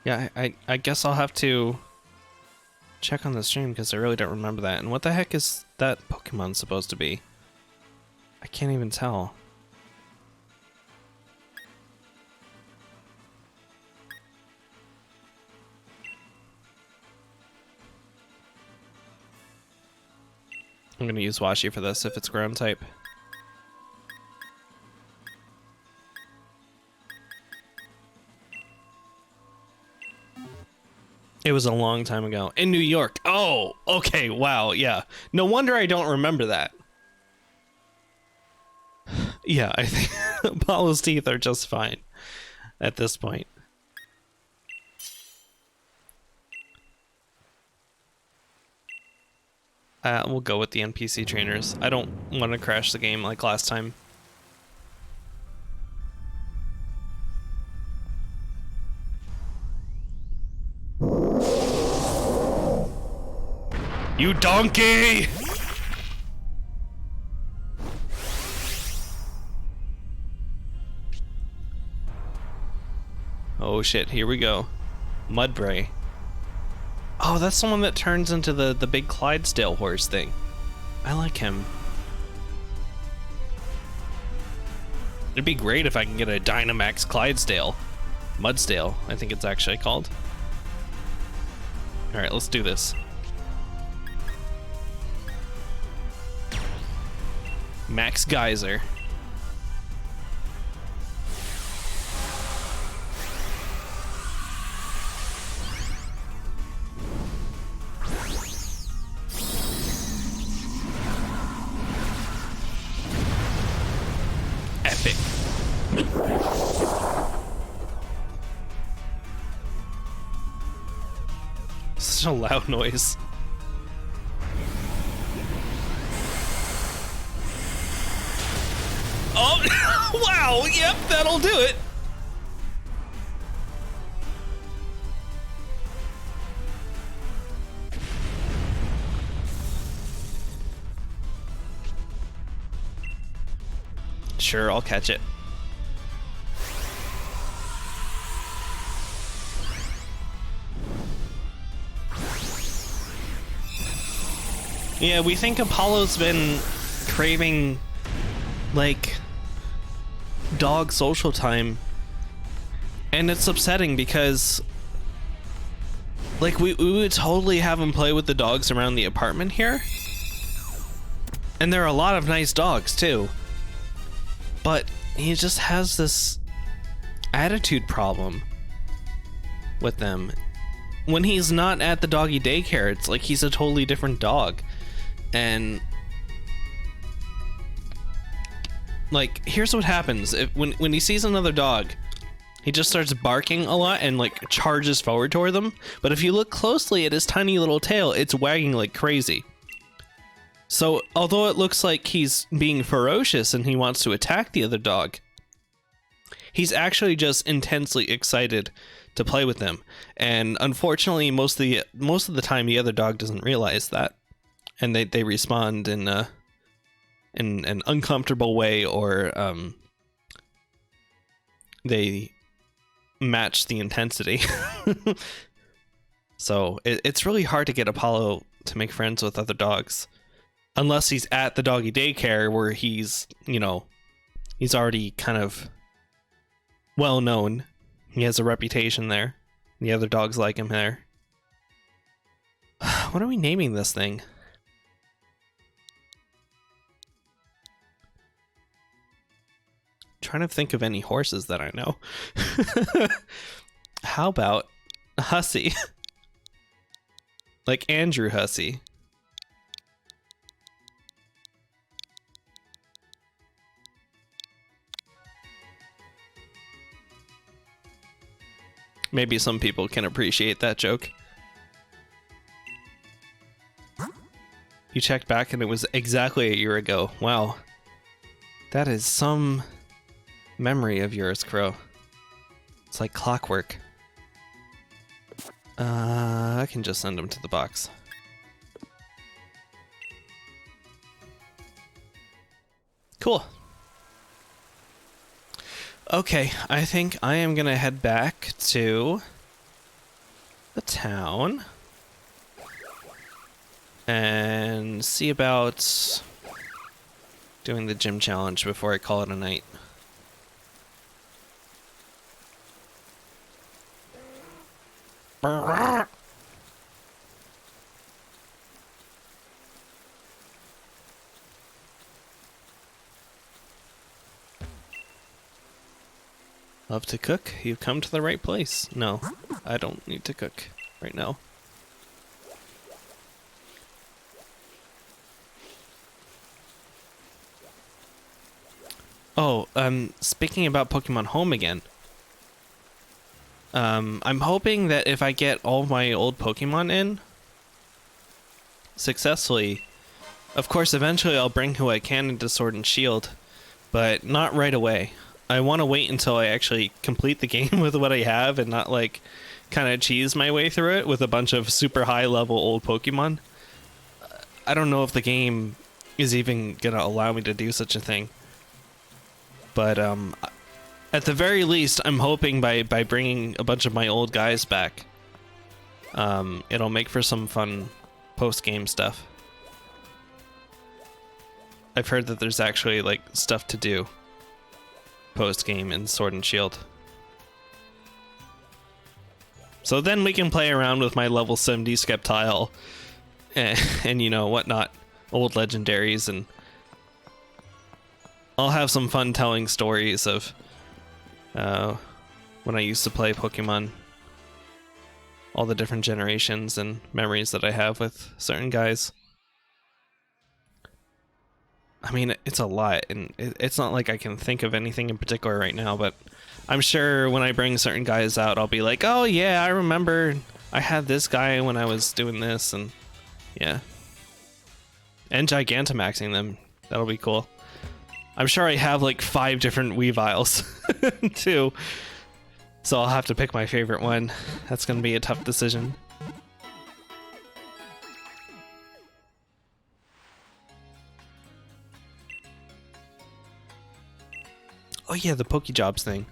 Yeah, I guess I'll have to check on the stream because I really don't remember that. And what the heck is that Pokemon supposed to be? I can't even tell. I'm gonna use Washi for this if it's ground type. It was a long time ago. In New York. Oh, okay, wow, yeah. No wonder I don't remember that. Yeah, I think Apollo's teeth are just fine at this point. We'll go with the NPC trainers. I don't want to crash the game like last time. You donkey! Oh shit, here we go. Mudbray. Oh, that's the one that turns into the big Clydesdale horse thing. I like him. It'd be great if I can get a Dynamax Clydesdale. Mudsdale, I think it's actually called. Alright, let's do this. Max Geyser. Such a loud noise. Oh, wow, yep, that'll do it. Sure, I'll catch it. Yeah, we think Apollo's been craving, like, dog social time. And it's upsetting because, like, we would totally have him play with the dogs around the apartment here. And there are a lot of nice dogs, too. But he just has this attitude problem with them. When he's not at the doggy daycare, it's like he's a totally different dog. And like, here's what happens. When he sees another dog, he just starts barking a lot and like charges forward toward them. But if you look closely at his tiny little tail, it's wagging like crazy. So although it looks like he's being ferocious and he wants to attack the other dog, he's actually just intensely excited to play with them. And unfortunately, most of the time, the other dog doesn't realize that. And they respond in an uncomfortable way, or they match the intensity. So it's really hard to get Apollo to make friends with other dogs, unless he's at the doggy daycare where he's, you know, he's already kind of well known. He has a reputation there. The other dogs like him there. What are we naming this thing? Trying to think of any horses that I know. How about Hussey? Like Andrew Hussey. Maybe some people can appreciate that joke. You checked back and it was exactly a year ago. Wow. That is some memory of yours, Crow. It's like clockwork. I can just send him to the box. Cool. Okay, I think I am gonna head back to the town and see about doing the gym challenge before I call it a night. Love to cook? You've come to the right place. No, I don't need to cook right now. Oh, speaking about Pokemon Home again. I'm hoping that if I get all my old Pokemon in successfully, of course, eventually I'll bring who I can into Sword and Shield, but not right away. I want to wait until I actually complete the game with what I have and not, like, kind of cheese my way through it with a bunch of super high level old Pokemon. I don't know if the game is even gonna allow me to do such a thing. But, at the very least, I'm hoping by bringing a bunch of my old guys back, it'll make for some fun post-game stuff. I've heard that there's actually, like, stuff to do post-game in Sword and Shield. So then we can play around with my level 70 Sceptile and you know, whatnot, old legendaries, and I'll have some fun telling stories of when I used to play Pokemon, all the different generations and memories that I have with certain guys. I mean, it's a lot, and it's not like I can think of anything in particular right now, but I'm sure when I bring certain guys out, I'll be like, oh yeah, I remember I had this guy when I was doing this, and yeah. And Gigantamaxing them. That'll be cool. I'm sure I have like 5 different Weaviles, too. So I'll have to pick my favorite one. That's gonna be a tough decision. Oh yeah, the Pokejobs thing.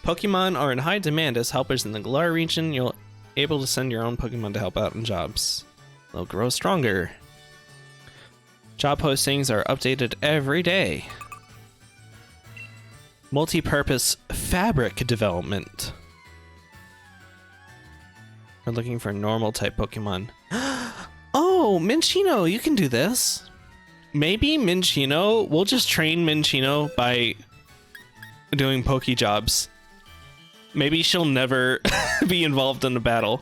Pokemon are in high demand as helpers in the Galar region. You'll able to send your own Pokemon to help out in jobs. They'll grow stronger. Job postings are updated every day. Multi-purpose fabric development. We're looking for normal type Pokemon. Oh, Minchino, you can do this. Maybe Minchino, we'll just train Minchino by doing Pokejobs. Maybe she'll never be involved in a battle.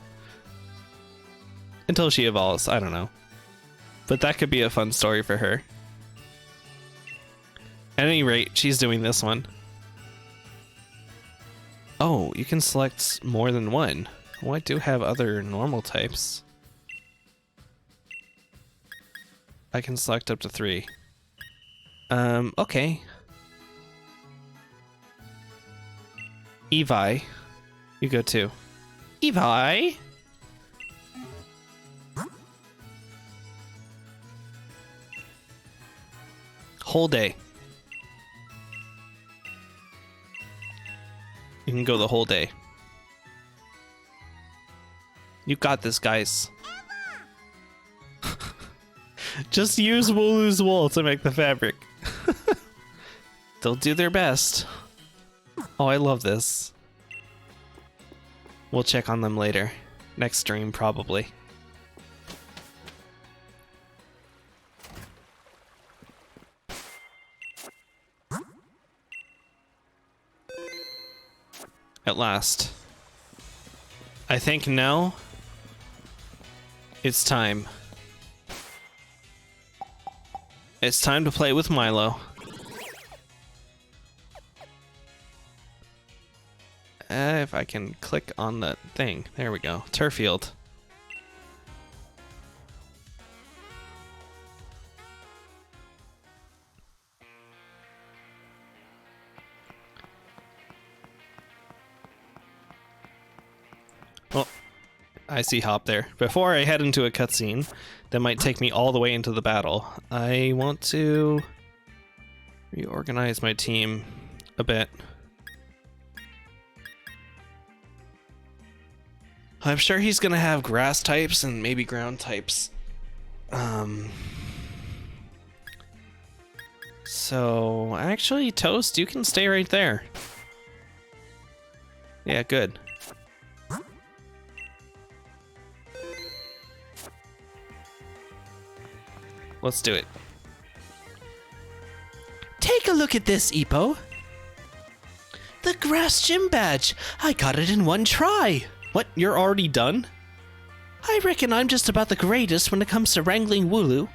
Until she evolves, I don't know. But that could be a fun story for her. At any rate, she's doing this one. Oh, you can select more than one. Oh, I do have other normal types. I can select up to 3. Okay. Evi, you go too. Evi? Whole day. You can go the whole day. You got this, guys. Just use Wooloo's wool to make the fabric. They'll do their best. Oh, I love this. We'll check on them later. Next stream, probably. At last. I think now it's time. It's time to play with Milo. If I can click on the thing. There we go. Turfield. Well, I see Hop there. Before I head into a cutscene that might take me all the way into the battle, I want to reorganize my team a bit. I'm sure he's gonna have grass types and maybe ground types. So actually, Toast, you can stay right there. Yeah, good. Let's do it. Take a look at this, Ippo. The grass gym badge. I got it in one try. What? You're already done? I reckon I'm just about the greatest when it comes to wrangling Wooloo.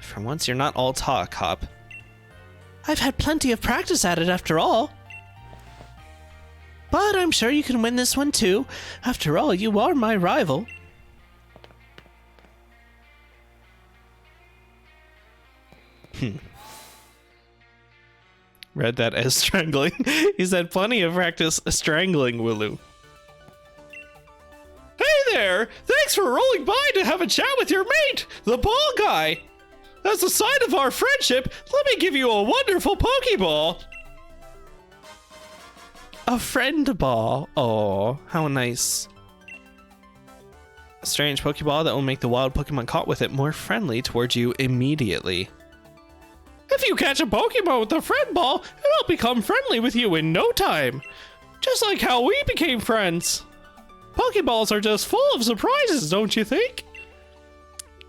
For once, you're not all talk, Hop. I've had plenty of practice at it after all. But I'm sure you can win this one too. After all, you are my rival. Read that as strangling. He's had plenty of practice strangling Wooloo. Hey there! Thanks for rolling by to have a chat with your mate, the ball guy! As a sign of our friendship, let me give you a wonderful Pokeball! A friend ball. Oh, how nice. A strange Pokeball that will make the wild Pokemon caught with it more friendly towards you immediately. If you catch a Pokemon with a friend ball, it'll become friendly with you in no time. Just like how we became friends. Pokeballs are just full of surprises, don't you think?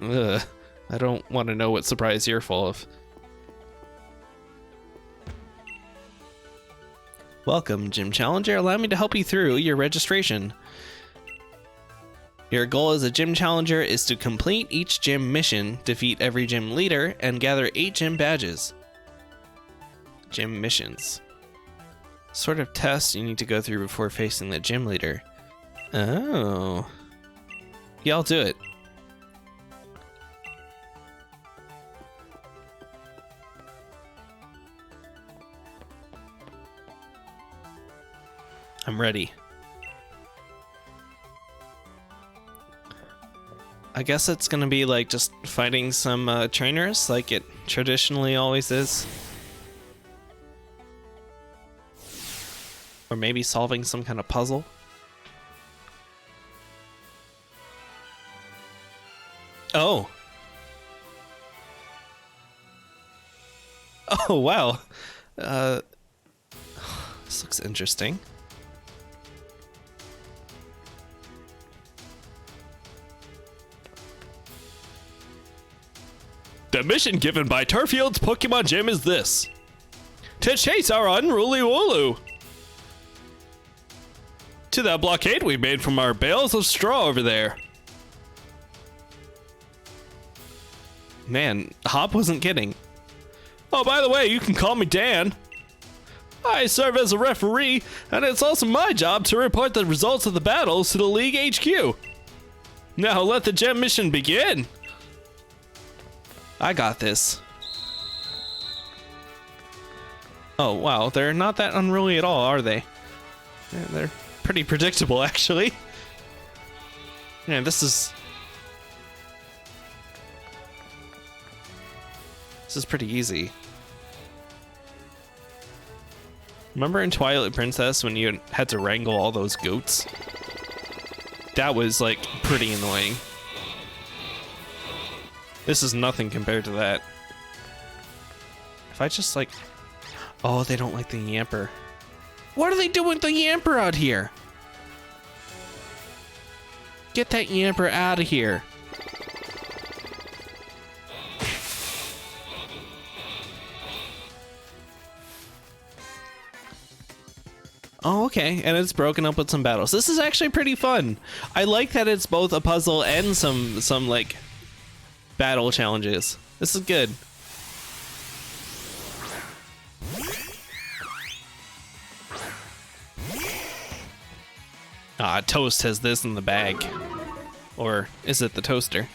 Ugh, I don't want to know what surprise you're full of. Welcome, Gym Challenger. Allow me to help you through your registration. Your goal as a Gym Challenger is to complete each gym mission, defeat every gym leader, and gather 8 gym badges. Gym missions. Sort of tests you need to go through before facing the gym leader. Oh. Yeah, I'll do it. I'm ready. I guess it's gonna be like just fighting some trainers like it traditionally always is. Or maybe solving some kind of puzzle. Oh. Oh, wow. This looks interesting. The mission given by Turfield's Pokemon Gym is this: to chase our unruly Wooloo to that blockade we made from our bales of straw over there. Man, Hop wasn't kidding. Oh, by the way, you can call me Dan. I serve as a referee, and it's also my job to report the results of the battles to the League HQ. Now let the gym mission begin. I got this. Oh, wow. They're not that unruly at all, are they? Yeah, they're pretty predictable, actually. Yeah, this is pretty easy. Remember in Twilight Princess when you had to wrangle all those goats? That was, like, pretty annoying. This is nothing compared to that. If I just, like... Oh, they don't like the Yamper. What are they doing with the Yamper out here? Get that Yamper out of here. Oh, okay, and it's broken up with some battles. This is actually pretty fun. I like that it's both a puzzle and some like battle challenges. This is good. Ah, Toast has this in the bag. Or is it the toaster?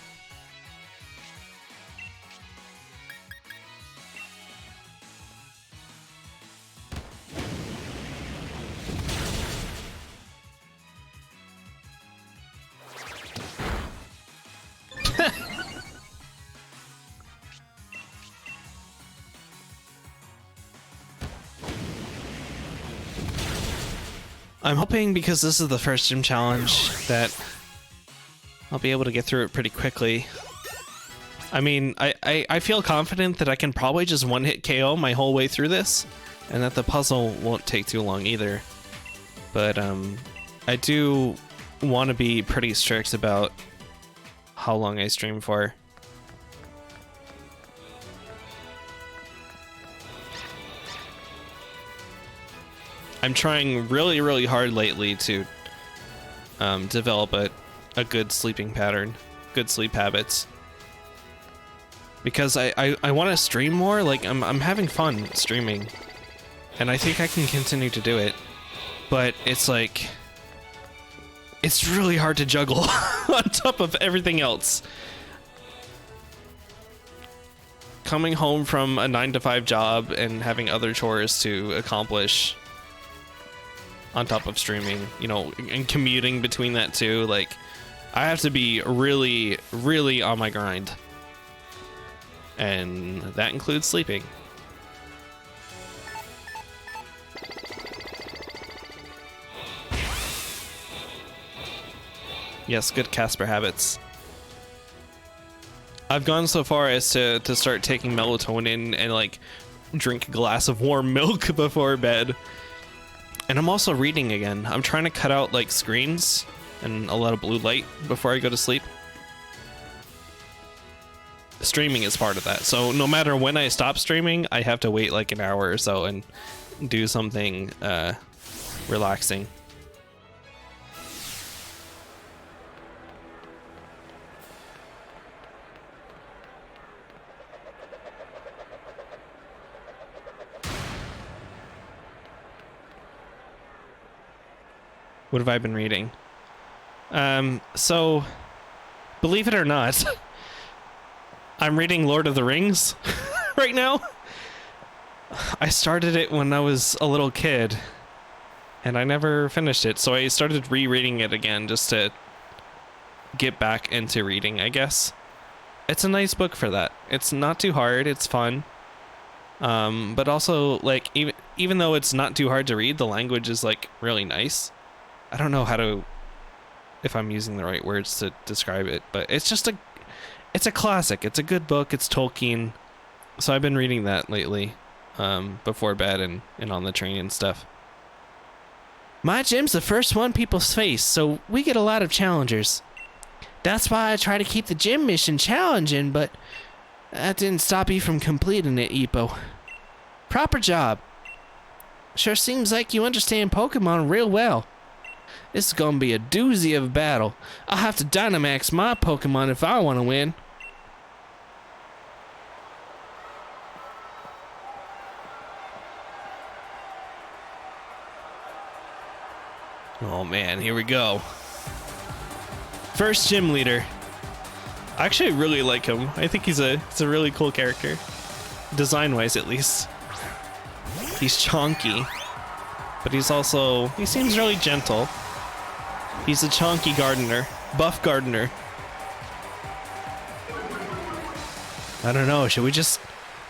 I'm hoping because this is the first gym challenge that I'll be able to get through it pretty quickly. I mean, I feel confident that I can probably just one-hit KO my whole way through this, and that the puzzle won't take too long either. But I do want to be pretty strict about how long I stream for. I'm trying really, really hard lately to develop a good sleeping pattern, good sleep habits. Because I want to stream more. Like I'm having fun streaming, and I think I can continue to do it. But it's like it's really hard to juggle on top of everything else. Coming home from a 9-to-5 job and having other chores to accomplish on top of streaming, you know, and commuting between that too, like I have to be really, really on my grind. And that includes sleeping. Yes, good Casper habits. I've gone so far as to start taking melatonin and like drink a glass of warm milk before bed. And I'm also reading again. I'm trying to cut out like screens and a lot of blue light before I go to sleep. Streaming is part of that. So no matter when I stop streaming, I have to wait like an hour or so, and do something relaxing. What have I been reading? So, believe it or not, I'm reading Lord of the Rings right now. I started it when I was a little kid, and I never finished it, so I started rereading it again just to get back into reading, I guess. It's a nice book for that. It's not too hard, it's fun. But also, like, even though it's not too hard to read, the language is, like, really nice. I don't know if I'm using the right words to describe it, but it's a classic. It's a good book. It's Tolkien. So I've been reading that lately, before bed and on the train and stuff. My gym's the first one people face, so we get a lot of challengers. That's why I try to keep the gym mission challenging, but that didn't stop you from completing it, Ippo. Proper job. Sure seems like you understand Pokemon real well. This is gonna be a doozy of a battle. I'll have to Dynamax my Pokemon if I want to win. Oh man, here we go. First gym leader. I actually really like him. I think he's a really cool character. Design-wise, at least. He's chonky, but he seems really gentle. He's a chonky gardener, buff gardener. I don't know, should we just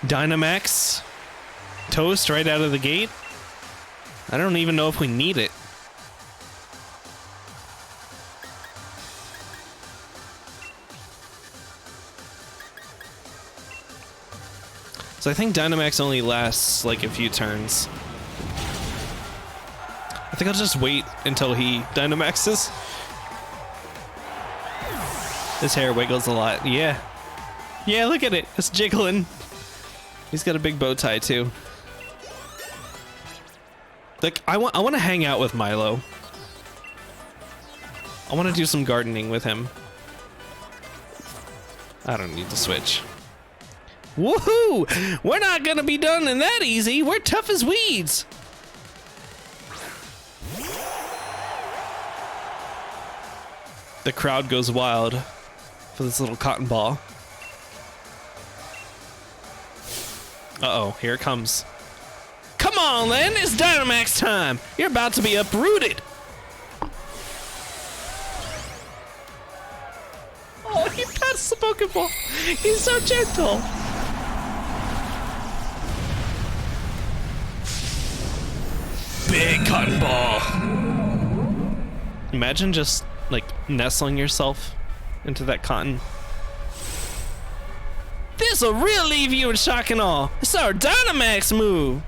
Dynamax Toast right out of the gate? I don't even know if we need it. So I think Dynamax only lasts like a few turns. I think I'll just wait until he Dynamaxes. His hair wiggles a lot. Yeah. Yeah, look at it. It's jiggling. He's got a big bow tie too. Like, I want to hang out with Milo. I want to do some gardening with him. I don't need to switch. Woohoo! We're not gonna be done in that easy. We're tough as weeds. The crowd goes wild for this little cotton ball. Uh-oh, here it comes. Come on, then, it's Dynamax time. You're about to be uprooted. Oh, he pats the Pokeball. He's so gentle. Big cotton ball. Imagine just like nestling yourself into that cotton. This'll really leave you in shock and awe. It's our Dynamax move.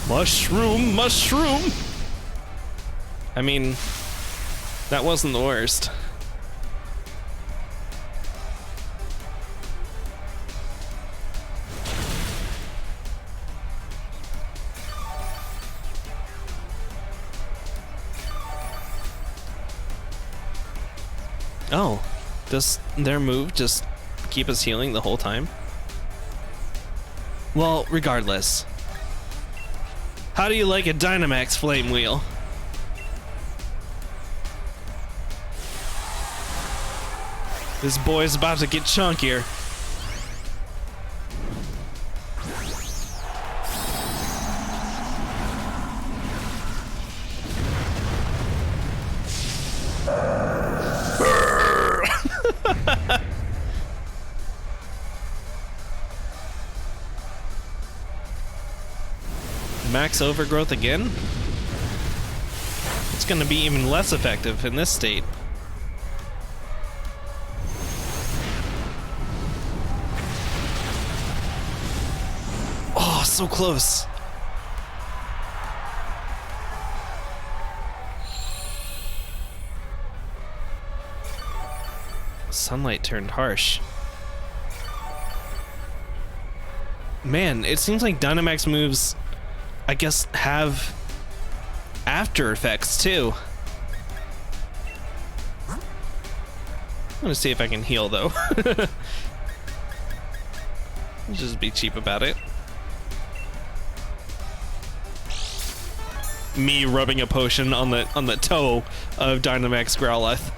Mushroom, mushroom. I mean, that wasn't the worst. Oh, does their move just keep us healing the whole time? Well, regardless. How do you like a Dynamax Flame Wheel? This boy's about to get chunkier. Max Overgrowth again? It's gonna be even less effective in this state. Oh, so close. Sunlight turned harsh. Man, it seems like Dynamax moves, I guess, have after effects too. I'm gonna see if I can heal though. Let's just be cheap about it. Me rubbing a potion on the toe of Dynamax Growlithe.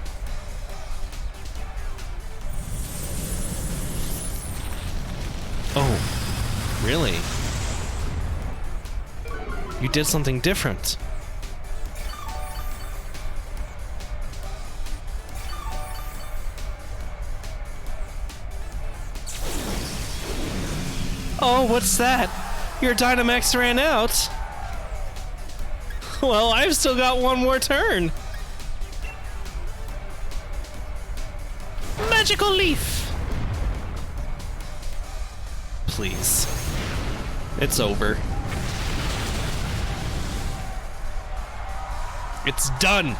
Oh, really? You did something different. Oh, what's that? Your Dynamax ran out. Well, I've still got one more turn. Magical Leaf. Please. It's over. It's done.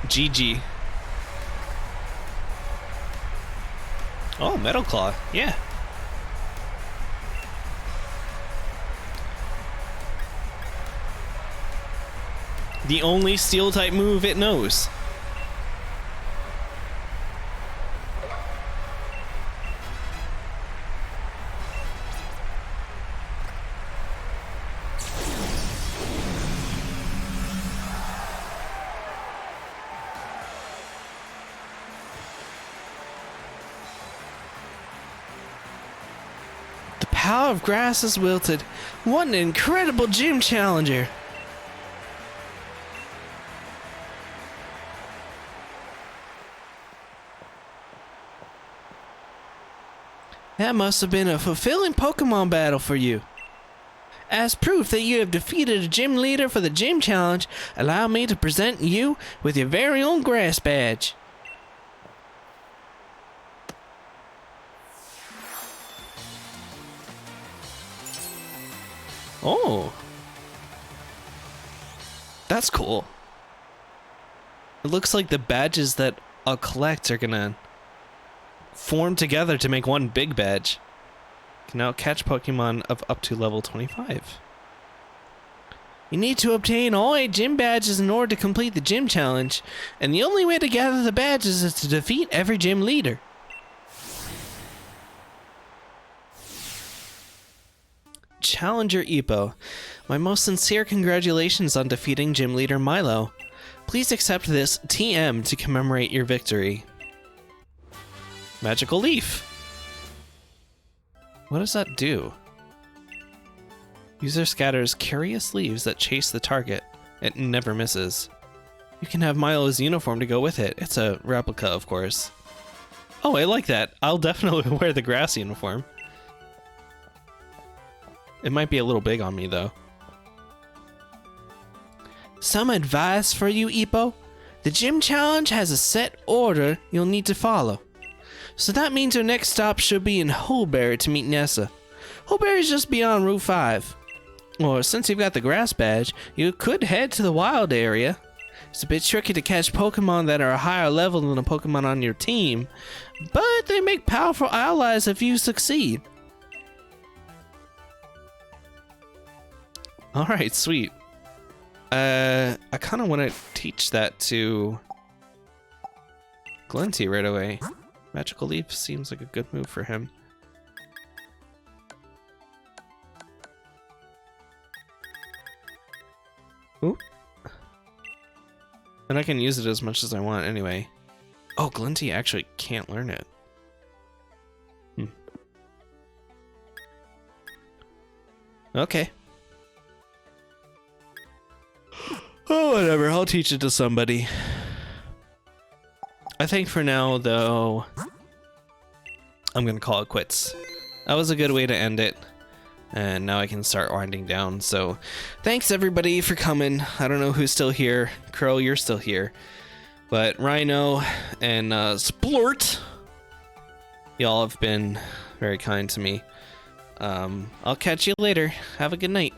GG. Oh, Metal Claw. Yeah. The only steel type move it knows. The power of grass is wilted. What an incredible gym challenger. That must have been a fulfilling Pokemon battle for you. As proof that you have defeated a gym leader for the gym challenge, allow me to present you with your very own grass badge. Oh. That's cool. It looks like the badges that I'll collect are gonna form together to make one big badge. Can now catch Pokemon of up to level 25. You need to obtain all 8 gym badges in order to complete the gym challenge, and the only way to gather the badges is to defeat every gym leader. Challenger Ippo, my most sincere congratulations on defeating gym leader Milo. Please accept this TM to commemorate your victory. Magical Leaf. What does that do? User scatters curious leaves that chase the target. It never misses. You can have Milo's uniform to go with it. It's a replica, of course. Oh, I like that. I'll definitely wear the grass uniform. It might be a little big on me, though. Some advice for you, Ippo. The gym challenge has a set order you'll need to follow. So that means your next stop should be in Hulberry to meet Nessa. Hulberry's just beyond Route 5. Or since you've got the grass badge, you could head to the wild area. It's a bit tricky to catch Pokemon that are a higher level than the Pokemon on your team, but they make powerful allies if you succeed. Alright, sweet. I kind of want to teach that to Glinty right away. Magical Leaf seems like a good move for him. Ooh. And I can use it as much as I want anyway. Oh, Glinty actually can't learn it. Okay. Oh, whatever. I'll teach it to somebody. I think for now, though, I'm going to call it quits. That was a good way to end it. And now I can start winding down. So thanks, everybody, for coming. I don't know who's still here. Crow, you're still here. But Rhino and Splort, y'all have been very kind to me. I'll catch you later. Have a good night.